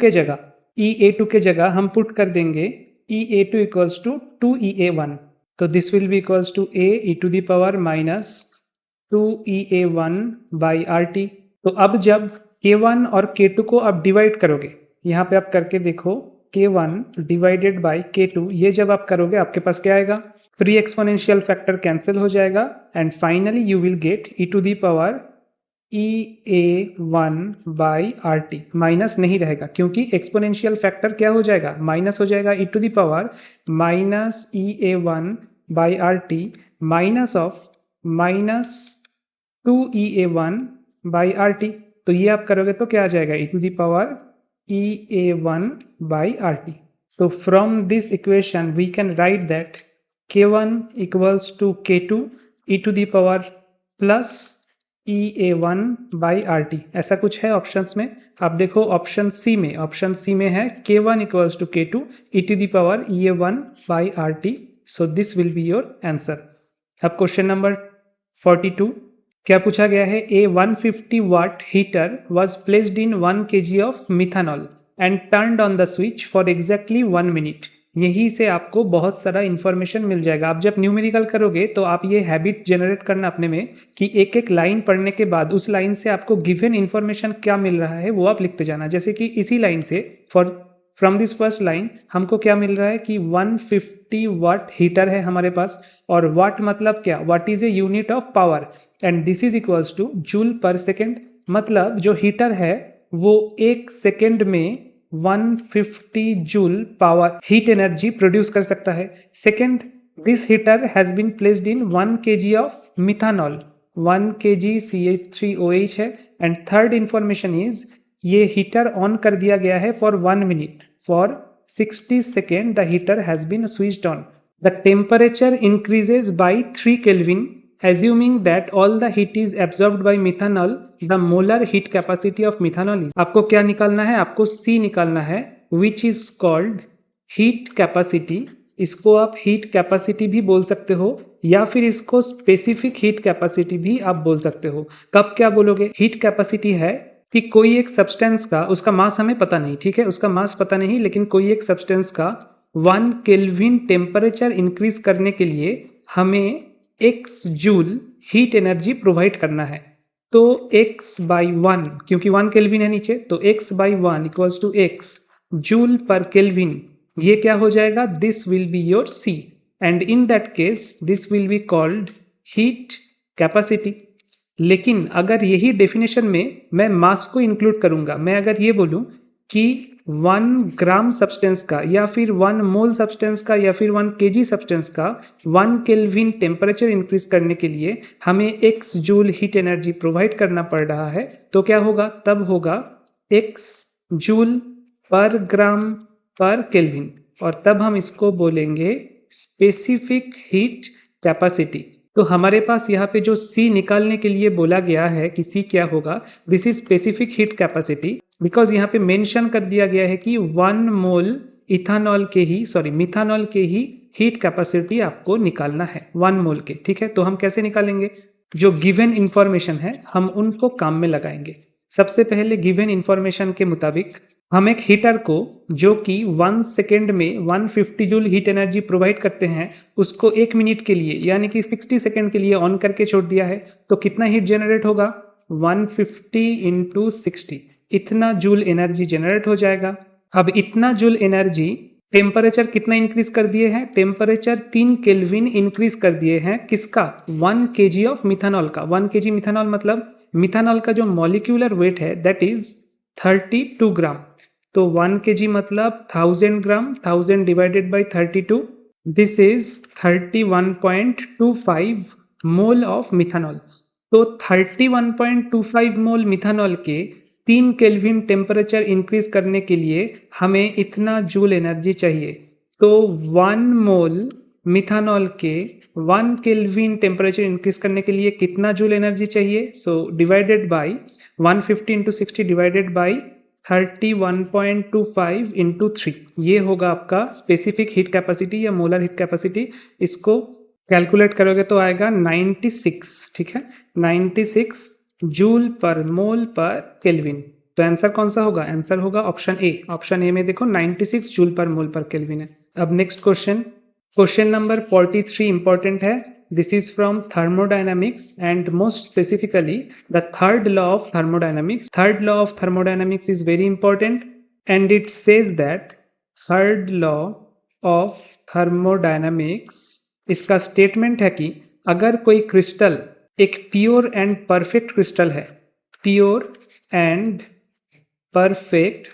के जगह हम पुट कर देंगे EA2 इक्वल्स टू 2EA1। तो this will be equals to AE to the power minus 2EA1 by RT। तो अब जब K1 और K2 को आप डिवाइड करोगे, यहाँ पे आप करके देखो K1 डिवाइडेड बाई K2, ये जब आप करोगे आपके पास क्या आएगा, प्री एक्सपोनेंशियल फैक्टर कैंसिल हो जाएगा and finally you will get E to the power EA1 by RT। Minus नहीं रहेगा क्योंकि एक्सपोनेंशियल फैक्टर क्या हो जाएगा, माइनस हो जाएगा, E to the power minus EA1 by RT minus of minus 2EA1 by RT। तो ये आप करोगे तो क्या आ जाएगा, E to the power EA1 by RT। तो from this equation we can write that K1 equals to K2 E to the power plus EA1 by RT। ऐसा कुछ है ऑप्शंस में, आप देखो ऑप्शन सी में है K1 equals to K2 E to the power EA1 by RT। So this will be your answer. अब question number 42 क्या पूछा गया है, a 150 watt heater was placed in 1 kg of methanol and turned on the switch for exactly 1 minute. यहीं से आपको बहुत सारा इन्फॉर्मेशन मिल जाएगा। आप जब न्यूमेरिकल करोगे तो आप ये हैबिट जनरेट करना अपने में कि एक एक लाइन पढ़ने के बाद उस लाइन से आपको गिवन इन्फॉर्मेशन क्या मिल रहा है वो आप लिखते जाना। जैसे कि इसी लाइन से फ्रॉम दिस फर्स्ट लाइन हमको क्या मिल रहा है कि 150 वाट हीटर है हमारे पास, और वाट मतलब क्या, watt is a unit of power and this is equals to joule per second. मतलब जो हीटर है वो 1 सेकेंड में 150 joule power heat energy produce कर सकता है। Second, this heater has been placed in 1 kg of methanol, 1 kg CH3OH है। And third information is ये हीटर ऑन कर दिया गया है for 1 minute, for 60 second the heater has been switched on. The temperature increases by 3 Kelvin. Assuming that all the heat is absorbed by methanol, the molar heat capacity of methanol is, आपको क्या निकालना है, आपको C निकालना है, which is called heat capacity। इसको आप heat capacity भी बोल सकते हो या फिर इसको specific heat capacity भी आप बोल सकते हो। कब क्या बोलोगे? heat capacity है कि कोई एक सब्सटेंस का, उसका मास हमें पता नहीं, ठीक है, उसका मास पता नहीं, लेकिन कोई एक सब्सटेंस का 1 केल्विन टेम्परेचर इंक्रीज करने के लिए हमें x joule heat energy provide करना है। तो x बाई 1, क्योंकि 1 केल्विन है नीचे, तो x by 1 equals to x joule per kelvin. ये क्या हो जाएगा? This will be your C, and in that case this will be called heat capacity. लेकिन अगर यही डेफिनेशन में मैं मास को इंक्लूड करूंगा, मैं अगर ये बोलूं कि 1 ग्राम सब्सटेंस का या फिर 1 मोल सब्सटेंस का या फिर 1 kg सब्सटेंस का 1 केल्विन टेम्परेचर इंक्रीज करने के लिए हमें x joule heat energy provide करना पड़ रहा है, तो क्या होगा? तब होगा x जूल पर ग्राम पर केल्विन, और तब हम इसको बोलेंगे स्पेसिफिक हीट कैपेसिटी। तो हमारे पास यहाँ पे जो C निकालने के लिए बोला गया है कि C क्या होगा, this is specific heat capacity, because यहाँ पे मेंशन कर दिया गया है कि 1 मोल इथानॉल के ही, सॉरी मिथानॉल के ही हीट कैपेसिटी आपको निकालना है 1 मोल के, ठीक है। तो हम कैसे निकालेंगे? जो गिवन इंफॉर्मेशन है हम उनको काम में लगाएंगे। सबसे पहले गिवन इंफॉर्मेशन के मुताबिक हम एक हीटर को, जो कि 1 सेकेंड में 150 जूल हीट एनर्जी प्रोवाइड करते हैं, उसको 1 मिनट के लिए यानी कि 60 सेकेंड के लिए ऑन करके छोड़ दिया है, तो कितना हीट जनरेट होगा? 150 इंटू 60, इतना जूल एनर्जी जनरेट हो जाएगा। अब इतना जूल एनर्जी, टेम्परेचर कितना इंक्रीज कर दिए हैं? टेम्परेचर 3 केल्विन इंक्रीज कर दिए हैं। किसका? 1 kg ऑफ मिथानॉल का। 1 kg मिथानॉल मतलब मिथानॉल का जो मॉलिक्यूलर वेट है दैट इज 32 ग्राम। तो 1 kg मतलब 1000 ग्राम, 1000 divided by 32, this is 31.25 mole of methanol. तो 31.25 मोल मिथानॉल के 3 केल्विन टेम्परेचर इंक्रीज करने के लिए हमें इतना जूल एनर्जी चाहिए। तो 1 मोल मिथानॉल के 1 केल्विन टेम्परेचर इंक्रीज करने के लिए कितना जूल एनर्जी चाहिए? So divided by 150 into 60 divided by 31.25 into 3, ये होगा आपका स्पेसिफिक हीट कैपेसिटी या मोलर हीट कैपेसिटी। इसको कैलकुलेट करोगे तो आएगा 96, ठीक है, 96 जूल पर मोल पर केल्विन। तो आंसर कौन सा होगा? आंसर होगा ऑप्शन ए। ऑप्शन ए में देखो 96 जूल पर मोल पर केल्विन है। अब next question, question number 43 important है। This is from thermodynamics and most specifically the third law of thermodynamics. Third law of thermodynamics is very important and it says that third law of thermodynamics, इसका statement है कि अगर कोई crystal एक pure and perfect crystal है, pure and perfect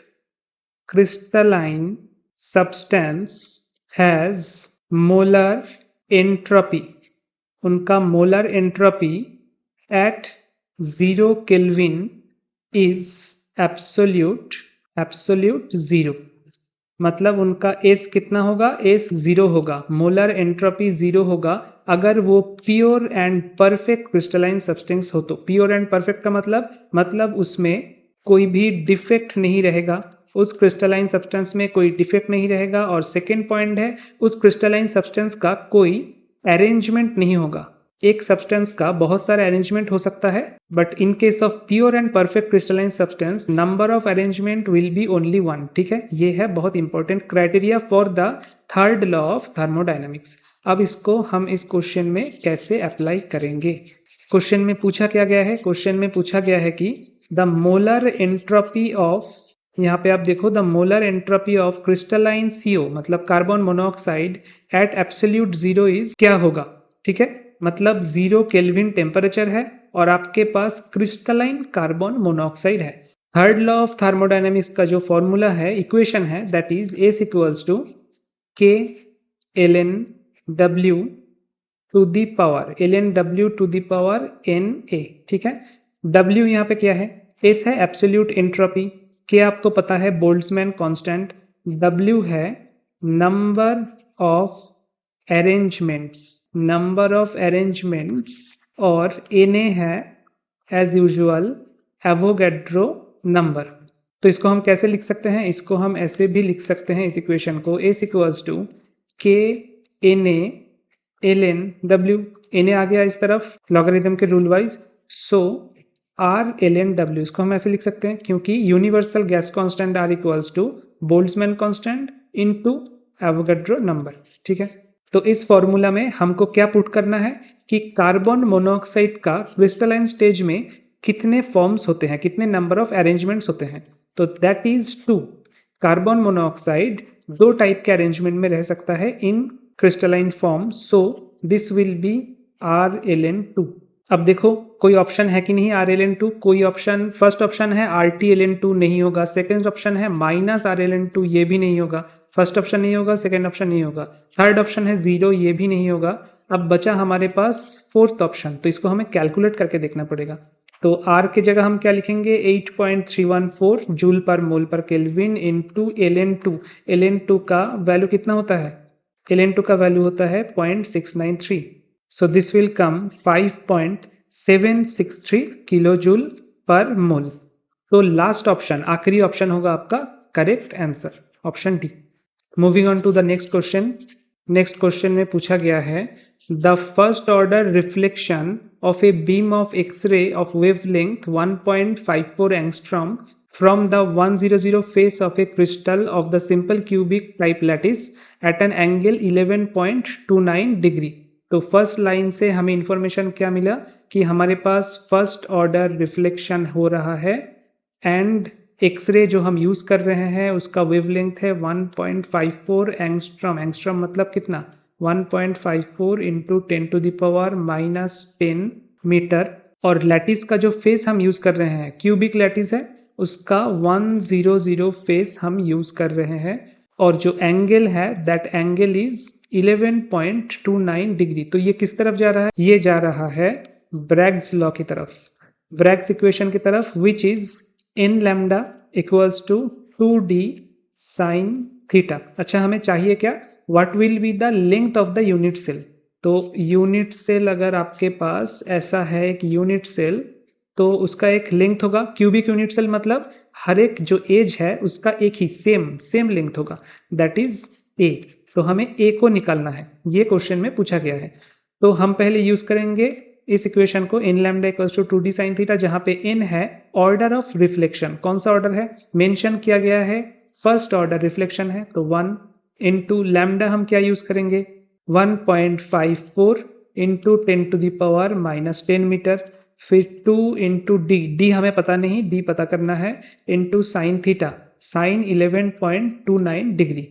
crystalline substance has molar entropy, उनका molar entropy at 0 kelvin is absolute 0, मतलब उनका एस कितना होगा? एस 0 होगा, मोलर एंट्रोपी 0 होगा अगर वो pure and perfect crystalline substance हो। तो प्योर एंड परफेक्ट का मतलब उसमें कोई भी डिफेक्ट नहीं रहेगा, उस क्रिस्टलाइन सब्सटेंस में कोई डिफेक्ट नहीं रहेगा। और सेकेंड पॉइंट है, उस क्रिस्टलाइन सब्सटेंस का कोई अरेंजमेंट नहीं होगा। एक सब्सटेंस का बहुत सारा अरेंजमेंट हो सकता है, but in case of pure and perfect crystalline substance number of arrangement will be only 1, ठीक है। ये है बहुत important criteria for the third law of thermodynamics. अब इसको हम इस क्वेश्चन में कैसे अप्लाई करेंगे? क्वेश्चन में पूछा क्या गया है? क्वेश्चन में पूछा गया है कि द मोलर एंट्रोपी ऑफ, यहाँ पे आप देखो, the molar entropy of crystalline CO मतलब carbon monoxide at absolute 0 is क्या होगा? ठीक है, मतलब 0 केल्विन टेम्परेचर है और आपके पास क्रिस्टलाइन कार्बन मोनोऑक्साइड है। थर्ड लॉ ऑफ थर्मोडायनेमिक्स का जो फॉर्मूला है, इक्वेशन है, that is S equals to K L N W to the power L N W to the power N A. ठीक है, डब्ल्यू यहाँ पे क्या है, एस है एब्सोल्यूट एंट्रोपी, के आपको पता है बोल्ट्जमैन कांस्टेंट, डब्ल्यू है नंबर ऑफ अरेंजमेंट्स और एन ए है एज यूजुअल एवोगैड्रो नंबर। तो इसको हम कैसे लिख सकते हैं, इसको हम ऐसे भी लिख सकते हैं इस इक्वेशन को, S equals to K N A L N W, N A आ गया इस तरफ लॉगरिथम के rule wise, so R L N W, इसको हम ऐसे लिख सकते हैं क्योंकि universal gas constant R equals to Boltzmann constant into Avogadro number. ठीक है, तो इस फॉर्मूला में हमको क्या पुट करना है कि कार्बन मोनोऑक्साइड का क्रिस्टलाइन स्टेज में कितने फॉर्म्स होते हैं, कितने नंबर ऑफ अरेंजमेंट्स होते हैं, तो that is 2। Carbon monoxide 2 type के अरेंजमेंट में रह सकता है in crystalline form, so this will be RLN2। अब देखो कोई ऑप्शन है कि नहीं RLN2, कोई ऑप्शन, फर्स्ट ऑप्शन है RTLN2 नहीं होगा, सेकंड ऑप्शन है -RLN2 ये भी नहीं होगा, फर्स्ट ऑप्शन नहीं होगा, सेकंड ऑप्शन नहीं होगा, थर्ड ऑप्शन है 0 ये भी नहीं होगा। अब बचा हमारे पास फोर्थ ऑप्शन, तो इसको हमें कैलकुलेट करके देखना पड़ेगा। तो R की जगह हम क्या लिखेंगे, 8.314 जूल पर मोल पर केल्विन इंटू LN2। LN2 का वैल्यू कितना होता है, LN2 का वैल्यू होता है 0.693, so this will come 5.763 kilo joule per mole. तो लास्ट ऑप्शन, आखिरी ऑप्शन होगा आपका correct answer, option D. Moving on to the next question. Next question में पूछा गया है the first order reflection of a beam of X-ray of wavelength 1.54 angstrom from the 100 face of a crystal of the simple cubic type lattice at an angle 11.29 degree। तो first line से हमें information क्या मिला कि हमारे पास first order reflection हो रहा है एंड एक्सरे जो हम यूज कर रहे हैं उसका वेवलेंथ है 1.54 एंगस्ट्रॉम। एंगस्ट्रॉम मतलब कितना, 1.54 इंटू 10⁻⁻10 मीटर, और लैटिस का जो फेस हम यूज कर रहे हैं क्यूबिक लैटिस है उसका 100 फेस हम यूज कर रहे हैं, और जो एंगल है दैट एंगल इज 11.29 डिग्री। तो ये किस तरफ जा रहा है, ये जा रहा है ब्रैग्स लॉ की तरफ, ब्रैग्स इक्वेशन की तरफ, which is n lambda equals to 2d sine theta. अच्छा हमें चाहिए क्या, what will be the length of the unit cell. तो यूनिट सेल अगर आपके पास ऐसा है एक यूनिट सेल, तो उसका एक लेंथ होगा, क्यूबिक यूनिट सेल मतलब हर एक जो एज है उसका एक ही सेम लेंथ होगा, दैट इज a। तो हमें a को निकालना है, ये क्वेश्चन में पूछा गया है। तो हम पहले यूज करेंगे इस इक्वेशन को n lambda equals to 2d sine theta, जहां पे n है ऑर्डर ऑफ रिफ्लेक्शन। कौन सा ऑर्डर है, मेंशन किया गया है फर्स्ट ऑर्डर रिफ्लेक्शन है, तो 1 इंटू लैम्डा हम क्या यूज करेंगे 1.54 इंटू 10⁻⁻10 मीटर, फिर 2 इंटू डी हमें पता नहीं, डी पता करना है, into sine theta, sine 11.29 degree.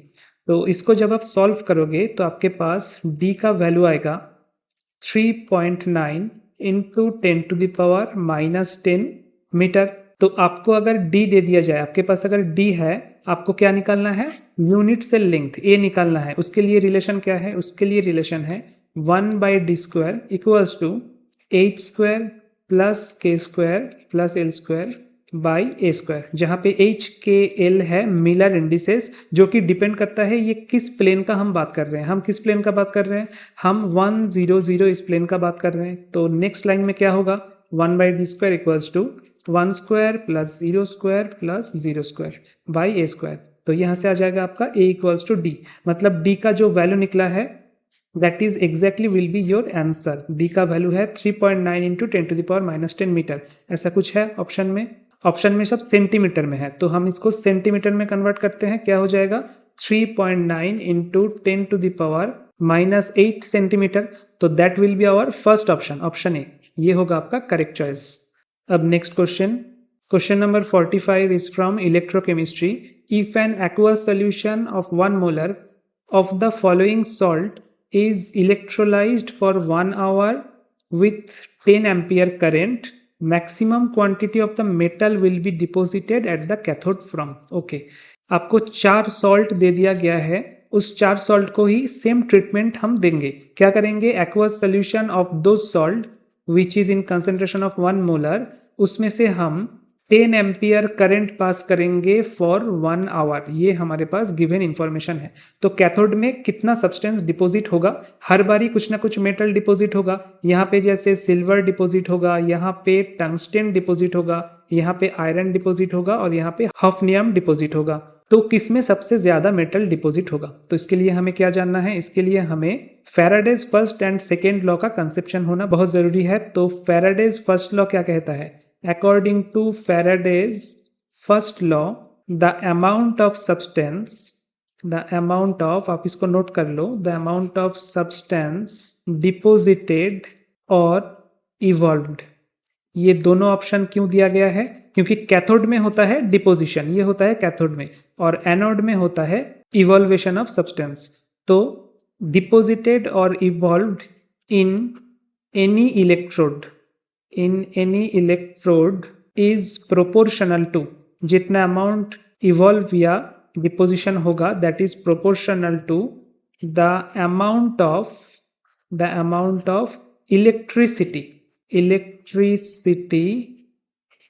तो इसको जब आप सॉल्व करोगे तो आपके पास डी का वैल्यू आएगा 3.9 इंटू 10⁻⁻10 मीटर। तो आपको अगर डी दे दिया जाए, आपके पास अगर डी है, आपको क्या निकालना है, यूनिट सेल लेंथ ए निकालना है। उसके लिए रिलेशन क्या है, उसके लिए रिलेशन है 1/d² equals to h² plus k² plus l² by a², जहाँ पे h k l है मिलर इंडिसेस, जो कि डिपेंड करता है ये किस प्लेन का हम बात कर रहे हैं। हम किस प्लेन का बात कर रहे हैं, हम 100 इस प्लेन का बात कर रहे हैं। तो नेक्स्ट लाइन में क्या होगा, 1/d² equals to 1² plus 0² plus 0² by a²। तो यहाँ से आ जाएगा आपका a इक्वल्स टू डी, मतलब d का जो वैल्यू निकला है that is exactly will be your answer. D का वैल्यू है 3.9 इंटू 10⁻⁻10 मीटर, ऐसा कुछ है ऑप्शन में। ऑप्शन में सब सेंटीमीटर में है, तो हम इसको सेंटीमीटर में कन्वर्ट करते हैं, क्या हो जाएगा 3.9 इंटू 10⁻⁻8 सेंटीमीटर। तो that will be our first option, option A, ये होगा आपका करेक्ट चॉइस। अब next question, question number 45 is from electrochemistry. If an aqueous solution of 1 molar of the following salt is electrolyzed for 1 hour with 10 ampere current, maximum quantity of the metal will be deposited at the cathode from. Okay, आपको 4 salt दे दिया गया है, उस 4 salt को ही same treatment हम देंगे। क्या करेंगे, एक्वस सोल्यूशन ऑफ दो salt which is in concentration of 1 molar, उसमें से हम 10 एम्पियर करंट पास करेंगे फॉर 1 आवर। ये हमारे पास गिवन इंफॉर्मेशन है। तो कैथोड में कितना सब्सटेंस डिपॉजिट होगा, हर बारी कुछ ना कुछ मेटल डिपॉजिट होगा। यहाँ पे जैसे सिल्वर डिपॉजिट होगा, यहाँ पे टंगस्टन डिपॉजिट होगा, यहाँ पे आयरन डिपॉजिट होगा और यहाँ पे हफनियम डिपॉजिट होगा। तो किसमें सबसे ज्यादा मेटल डिपॉजिट होगा, तो इसके लिए हमें क्या जानना है, इसके लिए हमें Faraday's first and second law का कंसेप्शन होना बहुत जरूरी है। तो फैराडेज फर्स्ट लॉ क्या कहता है, according to Faraday's first law, the amount of substance, the amount of, आप इसको नोट कर लो, the amount of substance deposited और evolved, ये दोनों ऑप्शन क्यों दिया गया है, क्योंकि कैथोड में होता है डिपोजिशन, ये होता है कैथोड में, और एनोड में होता है इवॉल्वेशन ऑफ सब्सटेंस। तो डिपोजिटेड और evolved in any electrode, in any electrode is proportional to, जितना अमाउंट इवॉल्व या डिपोजिशन होगा that is proportional to the amount of electricity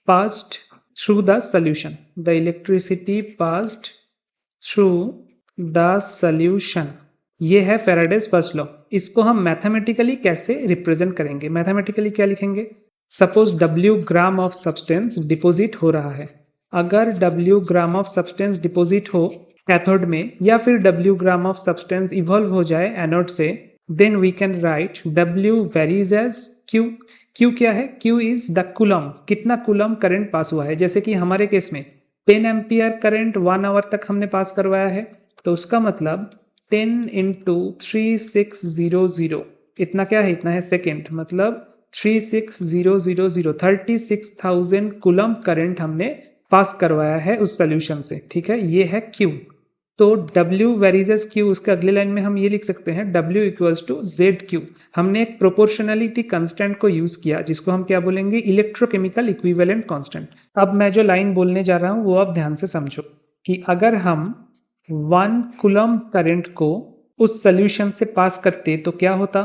passed through the solution, the electricity passed through the solution। ये है Faraday's first law. इसको हम mathematically कैसे represent करेंगे, mathematically क्या लिखेंगे, suppose W gram of substance deposit हो रहा है। अगर W gram of substance deposit हो कैथोड में, या फिर W gram of substance evolve हो जाए एनोड से, then we can write W varies as Q। Q क्या है, Q इज द कूलम, कितना कूलम करंट पास हुआ है। जैसे कि हमारे केस में 10 एम्पियर करंट 1 आवर तक हमने पास करवाया है, तो उसका मतलब 10 इंटू 3600, इतना क्या है, इतना है सेकेंड, मतलब 36000, 36,000 कूलम करंट हमने पास करवाया है उस सोल्यूशन से। ठीक है, ये है Q। तो W वेरीजेस Q, उसके अगले लाइन में हम ये लिख सकते हैं W इक्वल्स टू ZQ। हमने एक प्रोपोर्शनलिटी कांस्टेंट को यूज किया, जिसको हम क्या बोलेंगे, इलेक्ट्रोकेमिकल इक्विवेलेंट कांस्टेंट। अब मैं जो लाइन बोलने जा रहा हूं वो आप ध्यान से समझो कि अगर हम 1 कूलम करंट को उस सोल्यूशन से पास करते तो क्या होता,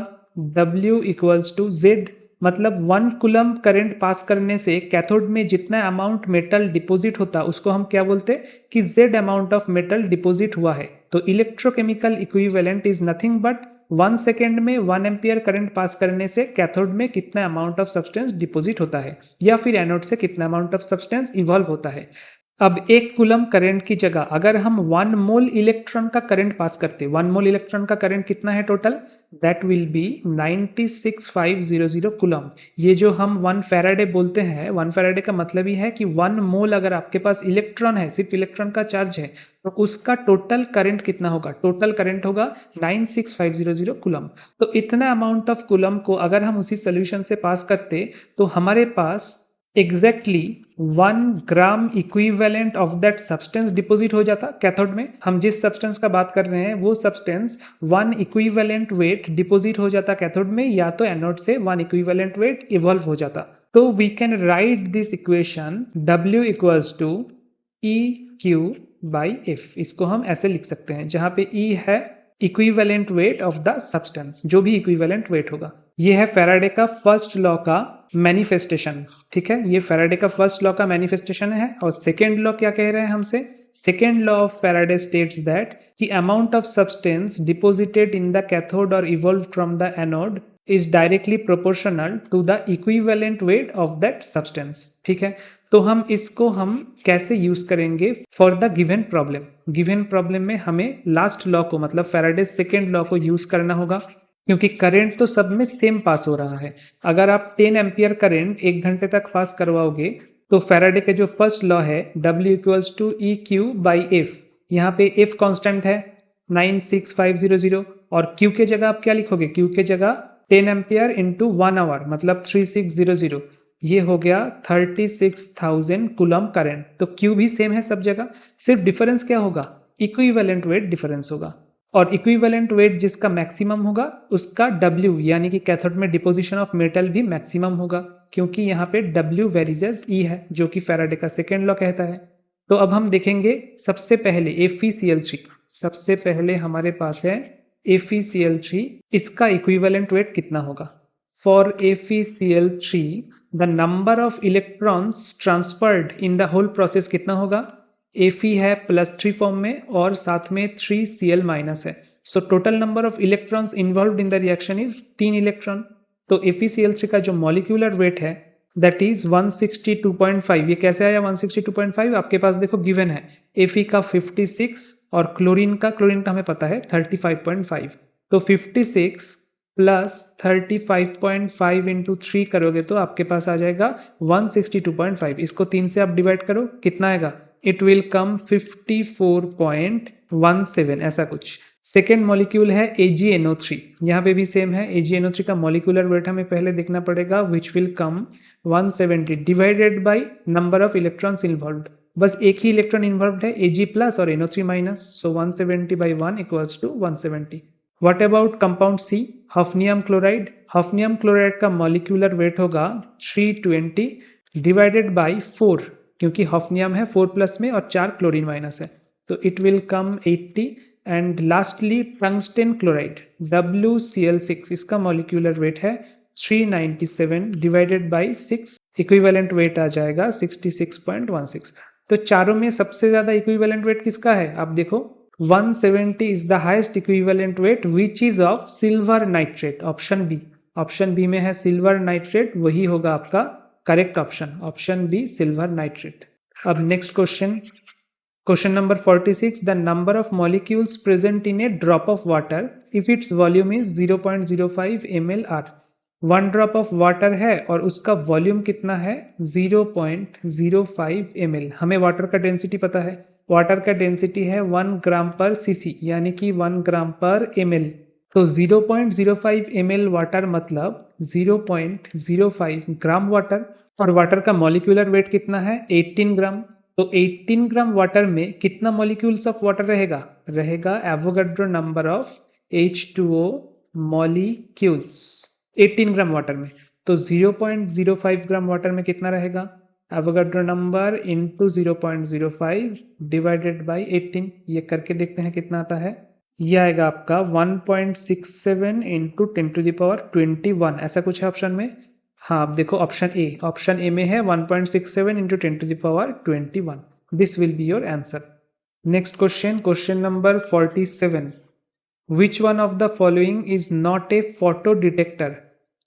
W इक्वल्स टू Z, मतलब 1 कूलम करंट पास करने से कैथोड में जितना अमाउंट मेटल डिपॉजिट होता उसको हम क्या बोलते कि Z amount of metal deposit हुआ है। तो electrochemical equivalent is nothing but 1 second में 1 एम्पियर करंट पास करने से कैथोड में कितना अमाउंट ऑफ सब्सटेंस डिपॉजिट होता है, या फिर एनोड से कितना अमाउंट ऑफ सब्सटेंस इवॉल्व होता है। अब 1 कूलम करंट की जगह अगर हम 1 मोल इलेक्ट्रॉन का करंट पास करते, 1 मोल इलेक्ट्रॉन का करंट कितना है total, that will B 96500 coulomb. ये जो हम 1 फैराडे बोलते हैं, 1 फैराडे का मतलब ही है कि 1 मोल अगर आपके पास इलेक्ट्रॉन है, सिर्फ इलेक्ट्रॉन का चार्ज है, तो उसका टोटल करंट कितना होगा, टोटल करंट होगा 96500 कूलम। तो इतना अमाउंट ऑफ कूलम को अगर हम उसी सोल्यूशन से पास करते तो हमारे पास exactly 1 gram equivalent of that substance deposit हो जाता कैथोड में। हम जिस सब्सटेंस का बात कर रहे हैं वो सब्सटेंस 1 इक्विवेलेंट वेट डिपॉजिट हो जाता कैथोड में, या तो एनोड से 1 इक्विवेलेंट वेट इवॉल्व हो जाता। तो we can write this equation W equals to EQ by F। इसको हम ऐसे लिख सकते हैं, जहां पे E है equivalent weight of the substance, जो भी इक्विवेलेंट वेट होगा। ये है फैराडे का फर्स्ट लॉ का मैनिफेस्टेशन। ठीक है, ये फैराडे का फर्स्ट लॉ का मैनिफेस्टेशन है। और सेकेंड लॉ क्या कह रहे हैं हमसे, second law of Faraday states that कि amount of substance deposited in the cathode और evolve from the anode is directly proportional to the equivalent weight of that substance. ठीक है, तो हम इसको कैसे यूज करेंगे for the given problem. Given problem में हमें लास्ट लॉ को, मतलब फैराडे सेकेंड लॉ को यूज करना होगा, क्योंकि करंट तो सब में सेम पास हो रहा है। अगर आप 10 एम्पियर करंट 1 घंटे तक पास करवाओगे तो फैराडे के जो फर्स्ट लॉ है W equals to EQ by F, यहाँ पे F कांस्टेंट है 96500, और Q के जगह आप क्या लिखोगे, Q के जगह 10 एम्पियर इंटू 1 आवर मतलब 3600, ये हो गया 36,000 कूलम करंट। तो Q भी सेम है सब जगह, सिर्फ डिफरेंस क्या होगा, इक्विवेलेंट वेट डिफरेंस होगा। और इक्विवेलेंट वेट जिसका मैक्सिमम होगा उसका W यानी कि कैथोड में डिपोजिशन ऑफ मेटल भी मैक्सिमम होगा। क्योंकि यहाँ पे W वेरीज एज E है जो कि फैराडे का सेकेंड लॉ कहता है। तो अब हम देखेंगे सबसे पहले FeCl3, सबसे पहले हमारे पास है FeCl3, इसका इक्विवेलेंट वेट कितना होगा। For FeCl3 the number of electrons transferred in the whole process कितना होगा। Fe है +3 फॉर्म में और साथ में 3Cl माइनस है, so total number of electrons involve in the reaction is 3 electron. तो FeCl3 का जो मॉलिक्यूलर वेट है दैट इज 162.5। ये कैसे आया 162.5, आपके पास देखो गिवन है Fe का 56 और क्लोरीन का हमें पता है 35.5। तो 56 प्लस 35.5 इंटू 3 करोगे तो आपके पास आ जाएगा 162.5। इसको 3 से आप डिवाइड करो, कितना आएगा, इट विल कम 54.17 ऐसा कुछ। सेकेंड मॉलिक्यूल है AgNO3, यहाँ पे भी सेम है। AgNO3 का मॉलिक्यूलर वेट हमें पहले देखना पड़ेगा, which will come 170 divided by number of electrons involved. बस एक ही इलेक्ट्रॉन इन्वॉल्व्ड है, Ag प्लस और NO3 minus, so 170 by 1 equals to 170। What about compound C, hafnium chloride. Hafnium chloride का मॉलिक्यूलर वेट होगा 320 डिवाइडेड बाय 4, क्योंकि हफनियम है 4 plus में और 4 क्लोरीन माइनस है, तो it will come 80। And lastly टंगस्टेन chloride WCl6, इसका मॉलिक्यूलर वेट है 397 डिवाइडेड बाय 6, इक्विवेलेंट वेट आ जाएगा 66.16। तो चारों में सबसे ज्यादा इक्विवेलेंट वेट किसका है, आप देखो 170 is the highest equivalent weight which is of silver nitrate, option B. Option B में है सिल्वर नाइट्रेट, वही होगा आपका correct option, option B silver nitrate. अब next question, question number 46, the number of molecules present in a drop of water if its volume is 0.05 ml/r। 1 drop of water है और उसका volume कितना है 0.05 ml। हमें वाटर का density पता है, वाटर का डेंसिटी है 1 ग्राम पर cc यानी कि 1 ग्राम पर ml। तो 0.05 ml वाटर मतलब 0.05 ग्राम वाटर, और वाटर का मॉलिक्यूलर वेट कितना है 18 ग्राम। तो 18 ग्राम वाटर में कितना मॉलिक्यूल्स ऑफ वाटर रहेगा, Avogadro number of H2O molecules 18 gram water में। तो 0.05 ग्राम वाटर में कितना रहेगा, Avogadro number into 0.05 divided by 18। ये करके देखते हैं कितना आता है, ये आएगा आपका 1.67 इंटू 10⁻21 ऐसा कुछ है ऑप्शन में। हाँ आप देखो ऑप्शन ए में है 1.67 into 10⁻21। This will be your answer. Next question, question number 47, which one of the following is not a photo detector.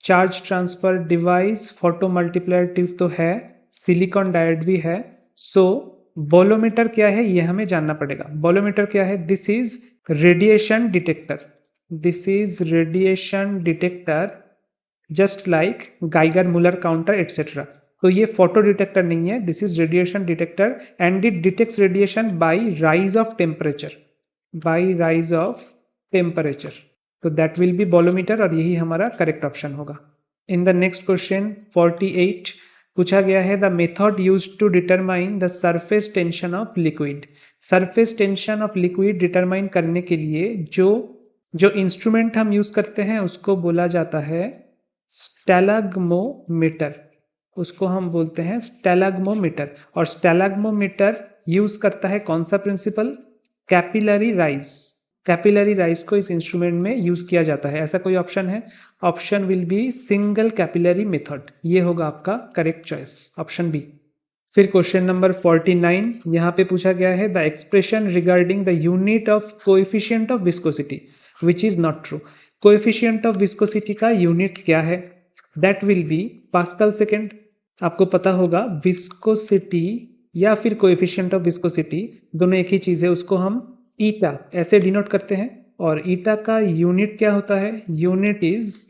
Charge transfer device, photo multiplier tube तो है, सिलिकॉन डायोड भी है, सो बोलोमीटर क्या है ये हमें जानना पड़ेगा। बोलोमीटर क्या है, this is radiation detector, this is radiation detector just like Geiger Muller counter etcetera. तो ये फोटो डिटेक्टर नहीं है, this is radiation detector and it detects radiation by rise of temperature, by rise of temperature. तो that will be bolometer और यही हमारा correct option होगा। इन the next question 48 पूछा गया है, the method used to determine the surface tension of liquid. Surface tension of liquid determine करने के लिए जो इंस्ट्रूमेंट हम यूज करते हैं उसको बोला जाता है स्टैलाग्मोमीटर, उसको हम बोलते हैं स्टैलाग्मोमीटर। और स्टैलाग्मोमीटर यूज करता है कौन सा principle, capillary rise. Capillary rise को इस इंस्ट्रूमेंट में यूज किया जाता है, ऐसा कोई ऑप्शन है, option will be single capillary method, ये होगा आपका करेक्ट चॉइस, ऑप्शन बी। फिर क्वेश्चन नंबर 49 यहाँ पे पूछा गया है, the expression regarding the unit of coefficient of viscosity which is not true. Coefficient of viscosity का यूनिट क्या है, that will B pascal second. आपको पता होगा विस्कोसिटी या फिर कोएफिशिएंट ऑफ विस्कोसिटी दोनों एक ही चीज है, उसको हम ईटा ऐसे डिनोट करते हैं, और ईटा का यूनिट क्या होता है, unit is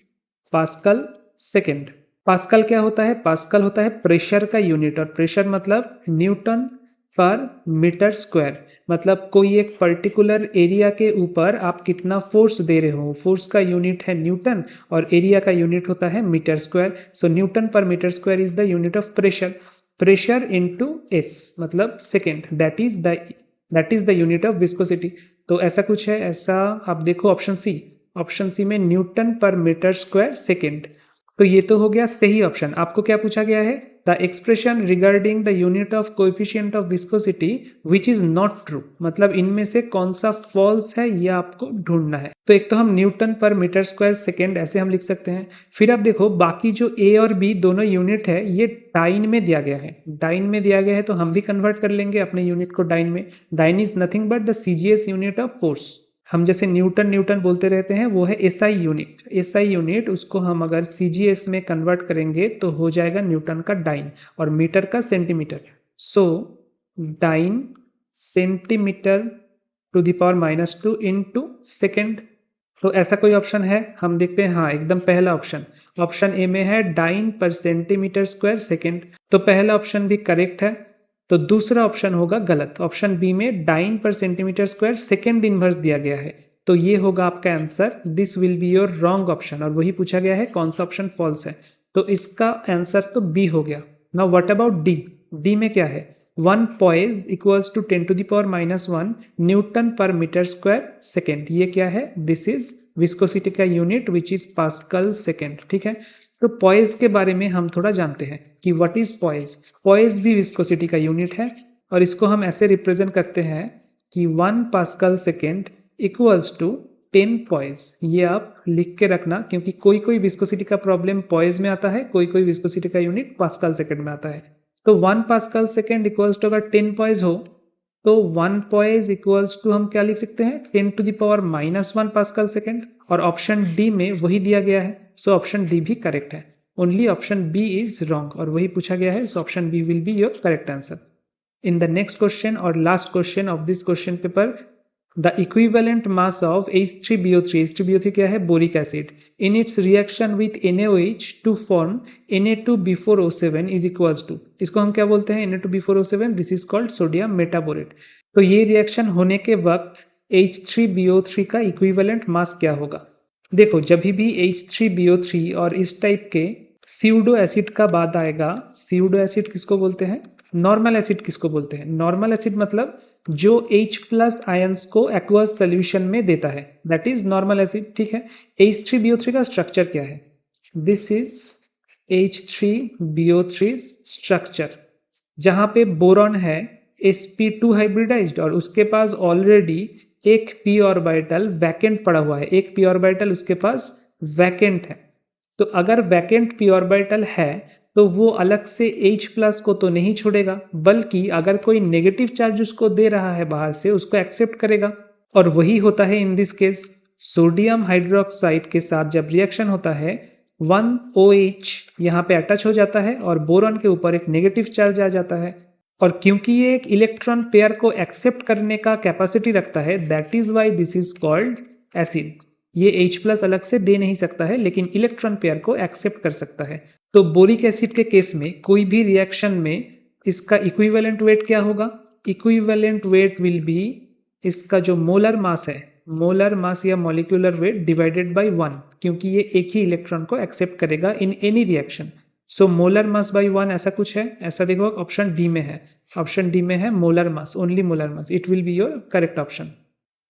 pascal second. Pascal क्या होता है, पास्कल होता है प्रेशर का यूनिट, और प्रेशर मतलब न्यूटन पर मीटर स्क्वायर, मतलब कोई एक पर्टिकुलर एरिया के ऊपर आप कितना फोर्स दे रहे हो, फोर्स का यूनिट है न्यूटन और एरिया का यूनिट होता है metre square. So newton per metre square is the unit of pressure, pressure into S मतलब second, that is the unit of viscosity. तो ऐसा कुछ है, ऐसा आप देखो ऑप्शन सी में Newton per metre square second. तो ये तो हो गया सही ऑप्शन। आपको क्या पूछा गया है? The expression regarding the unit of coefficient of viscosity which is not true, मतलब इनमें से कौन सा फॉल्स है ये आपको ढूंढना है। तो एक तो हम Newton per metre square second ऐसे हम लिख सकते हैं। फिर आप देखो बाकी जो ए और बी दोनों यूनिट है ये डाइन में दिया गया है, डाइन में दिया गया है तो हम भी कन्वर्ट कर लेंगे अपने यूनिट को डाइन में। Dyne is nothing but the CGS unit of force. हम जैसे न्यूटन न्यूटन बोलते रहते हैं, वो है एसआई यूनिट। एसआई यूनिट उसको हम अगर सीजीएस में कन्वर्ट करेंगे तो हो जाएगा न्यूटन का डाइन और मीटर का centimetre. So dyne centimetre to the power -2 into second. तो ऐसा कोई ऑप्शन है? हम देखते हैं, हाँ एकदम पहला ऑप्शन, ऑप्शन ए में है डाइन पर सेंटीमीटर स्क्वायर सेकेंड। तो पहला ऑप्शन भी करेक्ट है। तो दूसरा ऑप्शन होगा गलत, ऑप्शन बी में डाइन पर सेंटीमीटर स्क्वायर सेकेंड इनवर्स दिया गया है। तो ये होगा आपका answer, this will be your wrong option. और वही पूछा गया है कौन सा ऑप्शन फॉल्स है, तो इसका आंसर तो बी हो गया। Now what about D? D में क्या है? 1 poise equals to 10 to the power -1 newton per metre square second. ये क्या है? दिस इज विस्कोसिटी का unit which is pascal second. ठीक है, तो पॉइज के बारे में हम थोड़ा जानते हैं कि व्हाट इज पॉइज। पॉइज भी विस्कोसिटी का यूनिट है और इसको हम ऐसे रिप्रेजेंट करते हैं कि 1 pascal second equals to 10 poise. ये आप लिख के रखना, क्योंकि कोई कोई विस्कोसिटी का प्रॉब्लम पॉइज में आता है, कोई कोई विस्कोसिटी का यूनिट पास्कल सेकेंड में आता है। तो 1 पास्कल सेकेंड इक्वल्स टू अगर 10 पॉइज हो तो 1 पॉइज इक्वल्स टू हम क्या लिख सकते हैं? 10 to the power -1 pascal second. और ऑप्शन डी में वही दिया गया है, सो ऑप्शन डी भी करेक्ट है। Only option B is wrong और वही पूछा गया है, so option B will be your correct answer. In the next question or last question of this question paper, the equivalent mass of H3BO3, H3BO3 क्या है? Boric acid, in its reaction with NaOH to form Na2B4O7 is equals to, इसको हम क्या बोलते हैं? Na2B4O7, this is called sodium metaborate। तो ये reaction होने के वक्त H3BO3 का इक्विवेलेंट मास क्या होगा? देखो जब भी H3BO3 और इस टाइप के स्यूडो एसिड का बात आएगा, स्यूडो एसिड किसको बोलते हैं? नॉर्मल एसिड किसको बोलते हैं? नॉर्मल एसिड मतलब जो H+ आयंस को एक्वस सोल्यूशन में देता है, दैट इज नॉर्मल एसिड। ठीक है, H3BO3 का स्ट्रक्चर क्या है? दिस इज H3BO3 स्ट्रक्चर, जहां पे बोरॉन है sp2 हाइब्रिडाइज्ड और उसके पास ऑलरेडी एक p ऑर्बिटल वैकेंट पड़ा हुआ है, एक p ऑर्बिटल उसके पास वैकेंट है। तो अगर वैकेंट p ऑर्बिटल है तो वो अलग से H+ को तो नहीं छोड़ेगा, बल्कि अगर कोई नेगेटिव चार्ज उसको दे रहा है बाहर से, उसको एक्सेप्ट करेगा। और वही होता है इन दिस केस। सोडियम हाइड्रोक्साइड के साथ जब रिएक्शन होता है 1OH यहाँ पे अटैच हो जाता है और बोरॉन के ऊपर एक नेगेटिव चार्ज आ जाता है। और क्योंकि ये एक इलेक्ट्रॉन पेयर को एक्सेप्ट करने का कैपेसिटी रखता है, that is why this is called acid. ये H+ अलग से दे नहीं सकता है, लेकिन इलेक्ट्रॉन पेयर को एक्सेप्ट कर सकता है। तो बोरिक एसिड के केस में कोई भी रिएक्शन में इसका इक्विवेलेंट वेट क्या होगा? इक्विवेलेंट वेट विल बी इसका जो मोलर मास है, मोलर मास या मॉलिक्यूलर वेट डिवाइडेड बाय 1, क्योंकि ये एक ही इलेक्ट्रॉन को एक्सेप्ट करेगा in any reaction. So molar mass by 1 ऐसा कुछ है, ऐसा देखो ऑप्शन डी में है, ऑप्शन डी में है molar mass, only molar mass, it will be your correct option.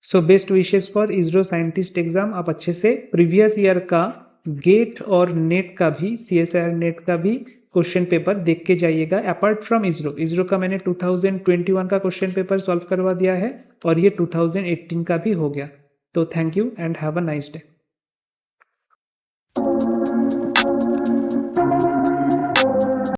So best wishes for ISRO scientist exam. आप अच्छे से प्रीवियस ईयर का गेट और नेट का भी, CSIR नेट का भी क्वेश्चन पेपर देख के जाइएगा। अपार्ट फ्रॉम इसरो का मैंने 2021 का क्वेश्चन पेपर सॉल्व करवा दिया है और ये 2018 का भी हो गया। तो thank you and have a nice day.